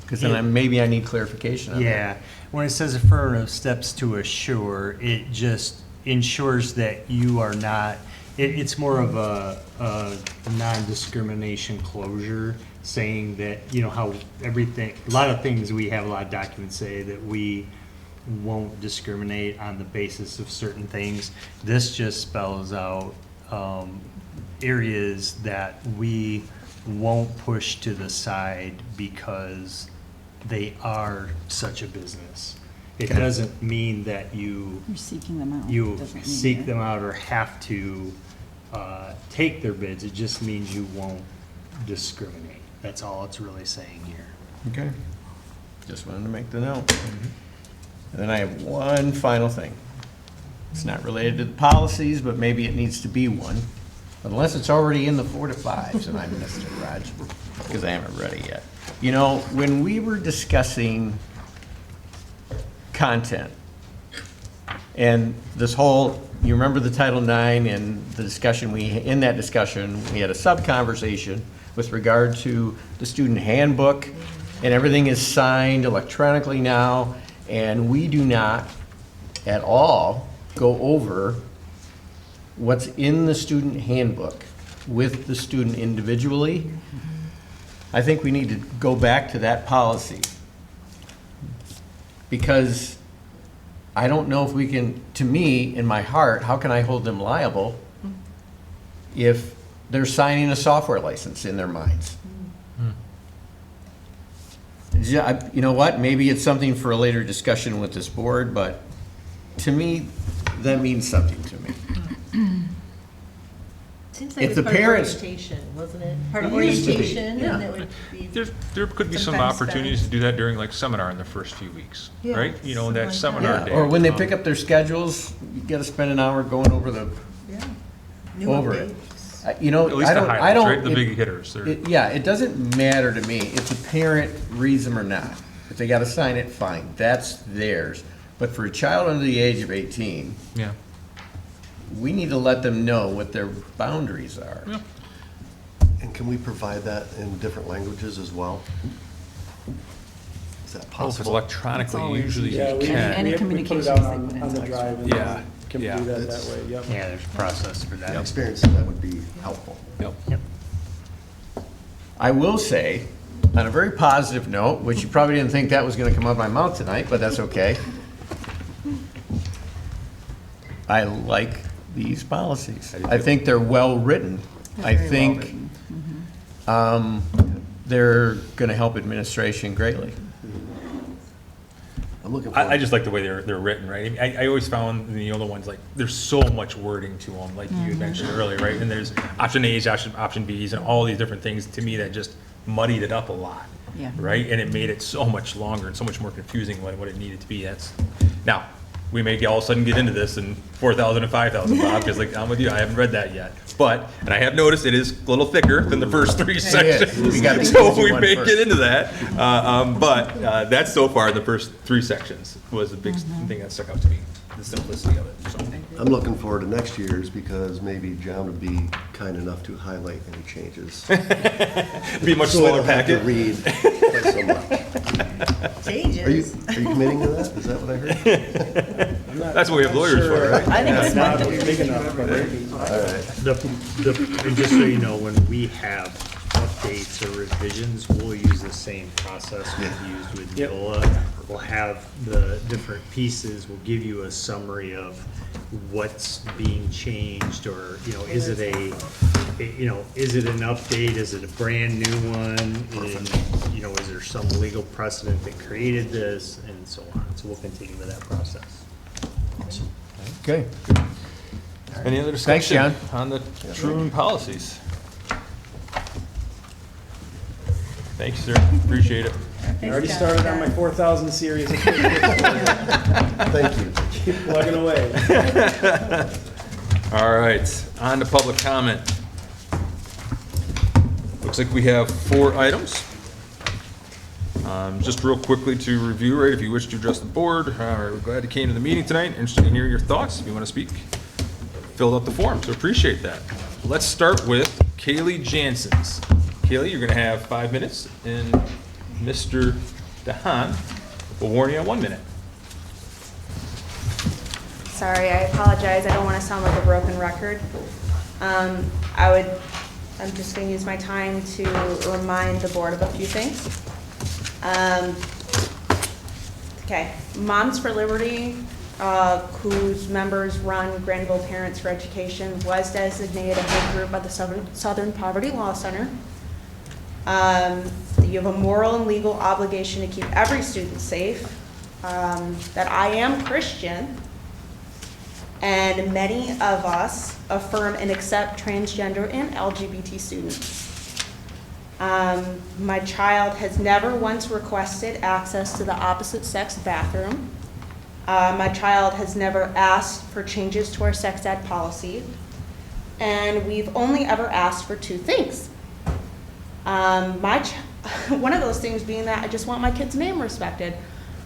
S12: Because then maybe I need clarification on that.
S5: Yeah, when it says affirmative steps to assure, it just ensures that you are not, it's more of a non-discrimination closure, saying that, you know, how everything, a lot of things we have, a lot of documents say that we won't discriminate on the basis of certain things. This just spells out areas that we won't push to the side because they are such a business. It doesn't mean that
S4: You're seeking them out.
S5: you
S4: Doesn't mean
S5: seek
S4: that-
S5: them out or have to take their bids. It just means you won't discriminate. That's all it's really saying here.
S12: Okay. Just wanted to make the note. And then I have one final thing. It's not related to the policies, but maybe it needs to be one. Unless it's already in the 4 to 5s, and I missed it, Raj, because I haven't read it yet. You know, when we were discussing content, and this whole, you remember the Title IX and the discussion, in that discussion, we had a sub-conversation with regard to the student handbook, and everything is signed electronically now, and we do not at all go over what's in the student handbook with the student individually. I think we need to go back to that policy. Because I don't know if we can, to me, in my heart, how can I hold them liable if they're signing a software license in their minds? Yeah, you know what, maybe it's something for a later discussion with this board, but to me, that means something to me.
S3: Seems like
S12: If
S3: it's
S12: the
S3: part of
S12: parents-
S3: orientation, wasn't it? Part of
S12: It used to be.
S3: orientation, wasn't it?
S12: If the parents-
S3: Part of
S12: It used to be,
S3: orientation,
S12: yeah.
S3: and it would be.
S1: There could be some
S3: sometimes
S1: opportunities to
S3: spent.
S1: do that during like seminar in the first few weeks,
S3: Yeah,
S1: right? You know,
S3: something
S1: that
S3: like
S1: seminar
S3: that.
S1: day.
S12: Or when they pick up their schedules, you gotta spend an hour going over the,
S3: Yeah. New
S12: over it.
S3: updates.
S12: You know,
S1: At least
S12: I
S1: the
S12: don't, I
S1: highlights,
S12: don't.
S1: right? The
S12: it-
S1: big hitters. They're-
S12: Yeah, it doesn't matter to me if the parent reads them or not. If they gotta sign it, fine, that's theirs. But for a child under the age of 18,
S1: Yeah.
S12: we need to let them know what their boundaries are.
S1: Yeah.
S9: And can we provide that in different languages as well? Is that
S1: Oh, if it's
S9: possible?
S1: electronically, usually
S13: Yeah,
S1: you
S13: we,
S1: can.
S4: Any
S13: we put it
S4: communications
S13: out
S4: they
S13: on
S4: put in
S13: the
S4: text.
S13: drive and
S1: Yeah,
S13: can
S1: yeah.
S13: do that
S9: It's-
S13: that way, yep.
S5: Yeah, there's a process for
S9: The
S5: that.
S9: experience of that would be helpful.
S1: Yep.
S5: Yep.
S12: I will say, on a very positive note, which you probably didn't think that was gonna come out of my mouth tonight, but that's okay. I like these policies. I think they're well-written. I
S4: Very
S12: think
S4: well-written.
S12: they're gonna help administration greatly.
S9: I'm looking forward.
S1: I just like the way they're written, right? I mean, I always found the other ones, like, there's so much wording to them, like you had mentioned earlier, right? And there's option A's, option B's, and all these different things, to me, that just muddied it up a lot.
S4: Yeah.
S1: Right? And it made it so much longer and so much more confusing what it needed to be. Now, we may all of a sudden get into this in 4,000 and 5,000, Bob, because like, I'm with you, I haven't read that yet. But, and I have noticed it is a little thicker than the first three
S12: is.
S1: sections.
S12: We got the
S1: So
S12: easy
S1: we
S12: one
S1: may
S12: first.
S1: get into that. But that's so far, the first three sections was the big thing that stuck out to me, the simplicity of it. So.
S9: I'm looking forward to next year's because maybe John would be kind enough to highlight any changes.
S1: Be a much
S9: So I
S1: smaller
S9: don't have to
S1: packet.
S9: read quite so much.
S3: Changes.
S9: Are you committing to that? Is that what I heard?
S13: I'm not-
S1: That's what we have
S13: I'm not
S1: lawyers
S13: sure.
S1: for, right?
S4: I think
S13: It's
S4: it's
S13: not
S4: fun.
S13: big enough, but maybe.
S9: All right.
S5: And just so you know, when we have updates or revisions, we'll use the same process we've used with
S13: Yep.
S5: Neola. We'll have the different pieces, we'll give you a summary of what's being changed, or, you know, is it is it an update, is it a brand new one? And, you know, is there some legal precedent that created this, and so on. So we'll continue with that process.
S12: Okay.
S1: Any other
S12: Thanks,
S1: discussion
S12: John.
S1: on the Truman policies? Thank you, sir. Appreciate it.
S13: I already started on my 4,000 series. Keep
S9: Thank you.
S13: plugging away.
S1: All right, on to public comment. Looks like we have 4 items. Just real quickly to review, right, if you wish to address the board, we're glad you came to the meeting tonight, interested in hearing your thoughts. If you want to speak, filled out the form, so appreciate that. Let's start with Kaylee Jansen's. Kaylee, you're going to have 5 minutes, and Mr. DeHaan will warn you on 1 minute.
S15: Sorry, I apologize. I don't want to sound like a broken record. I'm just going to use my time to remind the board of a few things. Okay, Moms for Liberty, whose members run Grandville Parents for Education, was designated a hate group by the Southern Poverty Law Center. You have a moral and legal obligation to keep every student safe. That I am Christian, and many of us affirm and accept transgender and LGBT students. My child has never once requested access to the opposite sex bathroom. My child has never asked for changes to our sex ed policy. And we've only ever asked for 2 things. One of those things being that I just want my kid's name respected.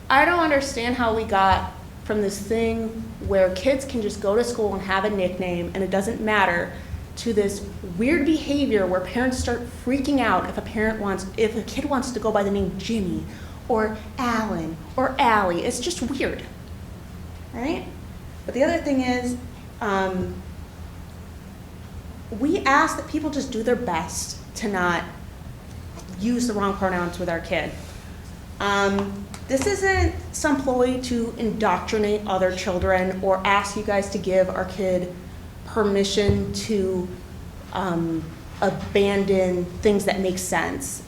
S15: I don't understand how we got from this thing where kids can just go to school and have a nickname and it doesn't matter, to this weird behavior where parents start freaking out if a kid wants to go by the name Jimmy or Alan or Allie. It's just weird, right? But the other thing is, we ask that people just do their best to not use the wrong pronouns with our kid. This isn't some ploy to indoctrinate other children or ask you guys to give our kid permission to abandon things that make sense.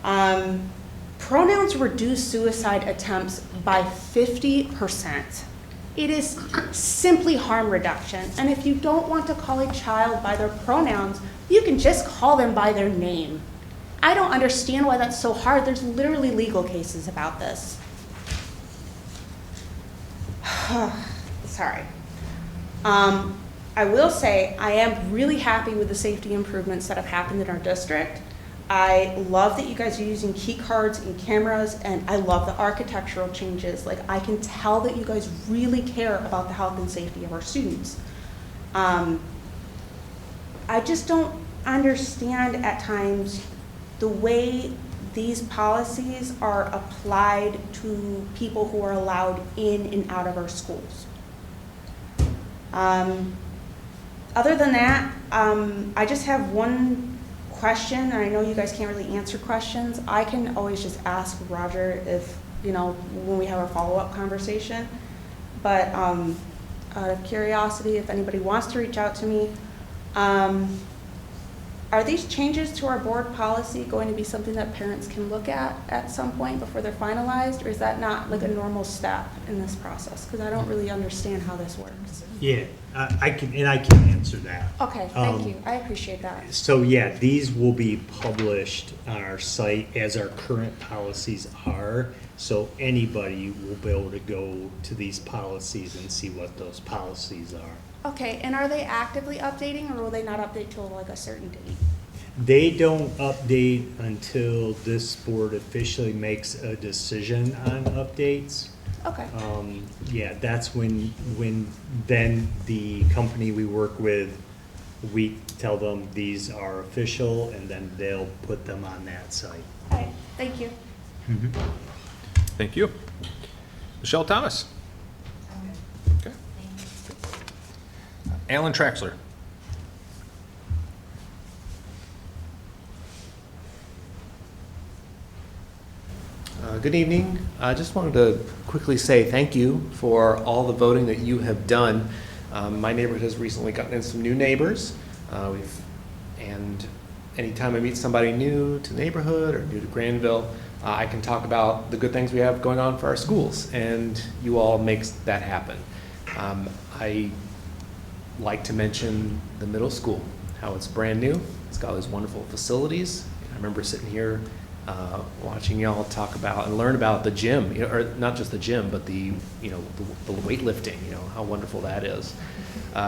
S15: Pronouns reduce suicide attempts by 50%. It is simply harm reduction. And if you don't want to call a child by their pronouns, you can just call them by their name. I don't understand why that's so hard. There's literally legal cases about this. Sorry. I will say I am really happy with the safety improvements that have happened in our district. I love that you guys are using key cards and cameras, and I love the architectural changes. Like, I can tell that you guys really care about the health and safety of our students. I just don't understand at times the way these policies are applied to people who are allowed in and out of our schools. Other than that, I just have one question, and I know you guys can't really answer questions. I can always just ask Roger if, when we have our follow-up conversation. But out of curiosity, if anybody wants to reach out to me, are these changes to our board policy going to be something that parents can look at some point before they're finalized, or is that not like a normal step in this process? Because I don't really understand how this works.
S5: Yeah, I can answer that.
S15: Okay, thank you. I appreciate that.
S5: So yeah, these will be published on our site as our current policies are. So anybody will be able to go to these policies and see what those policies are.
S15: Okay, and are they actively updating, or will they not update till like a certain date?
S5: They don't update until this board officially makes a decision on updates.
S15: Okay.
S5: Yeah, that's when then the company we work with, we tell them these are official, and then they'll put them on that site.
S15: All right, thank you.
S1: Thank you. Michelle Thomas. Okay. Alan Traxler.
S16: Good evening. I just wanted to quickly say thank you for all the voting that you have done. My neighborhood has recently gotten in some new neighbors. And anytime I meet somebody new to the neighborhood or new to Grandville, I can talk about the good things we have going on for our schools, and you all makes that happen. I like to mention the middle school, how it's brand new. It's got all these wonderful facilities. I remember sitting here watching y'all talk about and learn about the gym, or not just the gym, but the weightlifting, how wonderful that is.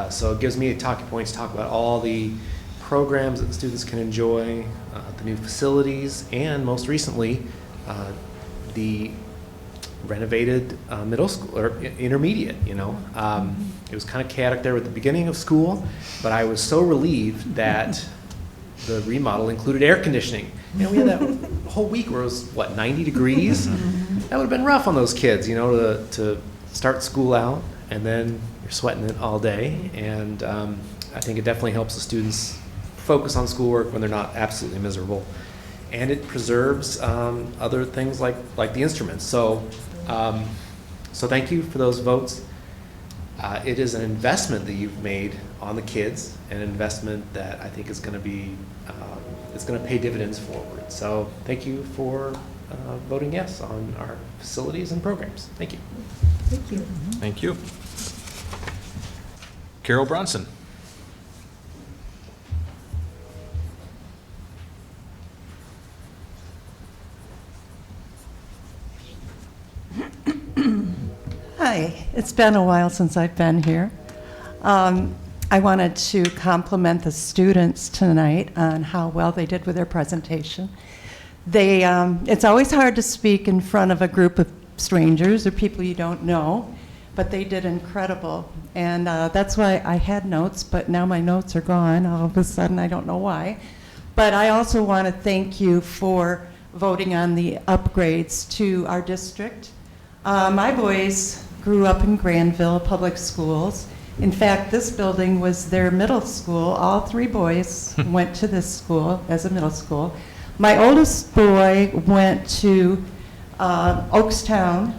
S16: So it gives me talking points to talk about all the programs that the students can enjoy, the new facilities, and most recently, the renovated middle school or intermediate. It was kind of chaotic there at the beginning of school, but I was so relieved that the remodel included air conditioning. We had that whole week where it was 90 degrees. That would have been rough on those kids, to start school out and then you're sweating it all day. And I think it definitely helps the students focus on schoolwork when they're not absolutely miserable. And it preserves other things like the instruments. So thank you for those votes. It is an investment that you've made on the kids, an investment that I think is going to be, it's going to pay dividends forward. So thank you for voting yes on our facilities and programs. Thank you.
S3: Thank you.
S1: Thank you. Carol Bronson.
S2: Hi, it's been a while since I've been here. I wanted to compliment the students tonight on how well they did with their presentation. It's always hard to speak in front of a group of strangers or people you don't know, but they did incredible. And that's why I had notes, but now my notes are gone. All of a sudden, I don't know why. But I also want to thank you for voting on the upgrades to our district. My boys grew up in Grandville Public Schools. In fact, this building was their middle school. All three boys went to this school as a middle school. My oldest boy went to Oakstown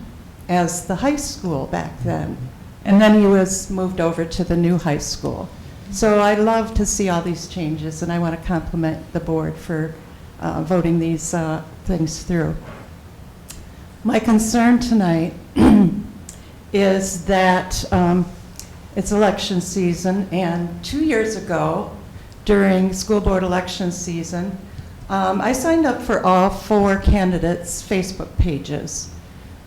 S2: as the high school back then. And then he was moved over to the new high school. So I love to see all these changes, and I want to compliment the board for voting these things through. My concern tonight is that it's election season, and 2 years ago, during school board election season, I signed up for all 4 candidates' Facebook pages.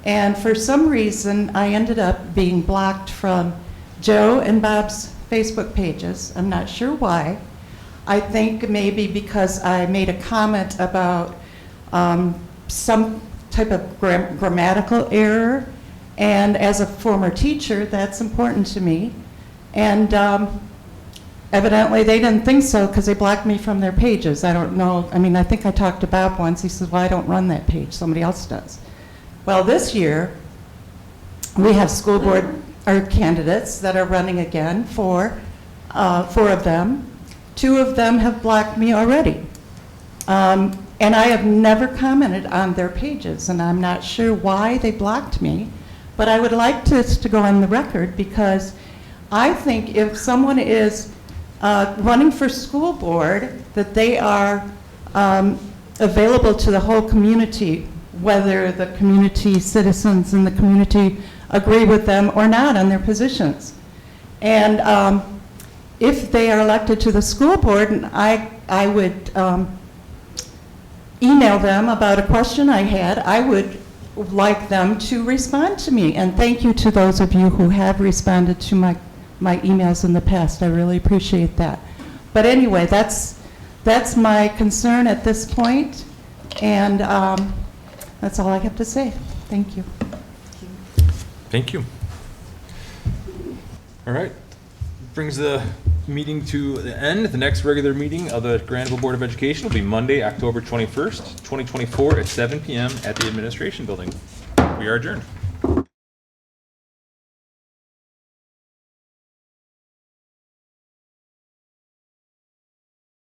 S2: And for some reason, I ended up being blocked from Joe and Bob's Facebook pages. I'm not sure why. I think maybe because I made a comment about some type of grammatical error, and as a former teacher, that's important to me. And evidently, they didn't think so because they blocked me from their pages. I don't know. I mean, I think I talked to Bob once. He says, well, I don't run that page. Somebody else does. Well, this year, we have school board candidates that are running again, 4 of them. 2 of them have blocked me already. And I have never commented on their pages, and I'm not sure why they blocked me, but I would like this to go on the record, because I think if someone is running for school board, that they are available to the whole community, whether the community citizens in the community agree with them or not on their positions. And if they are elected to the school board, and I would email them about a question I had, I would like them to respond to me. And thank you to those of you who have responded to my emails in the past. I really appreciate that. But anyway, that's my concern at this point, and that's all I have to say. Thank you.
S1: Thank you. All right. Brings the meeting to the end. The next regular meeting of the Grandville Board of Education will be Monday, October 21st, 2024 at 7 p.m. at the Administration Building. We are adjourned.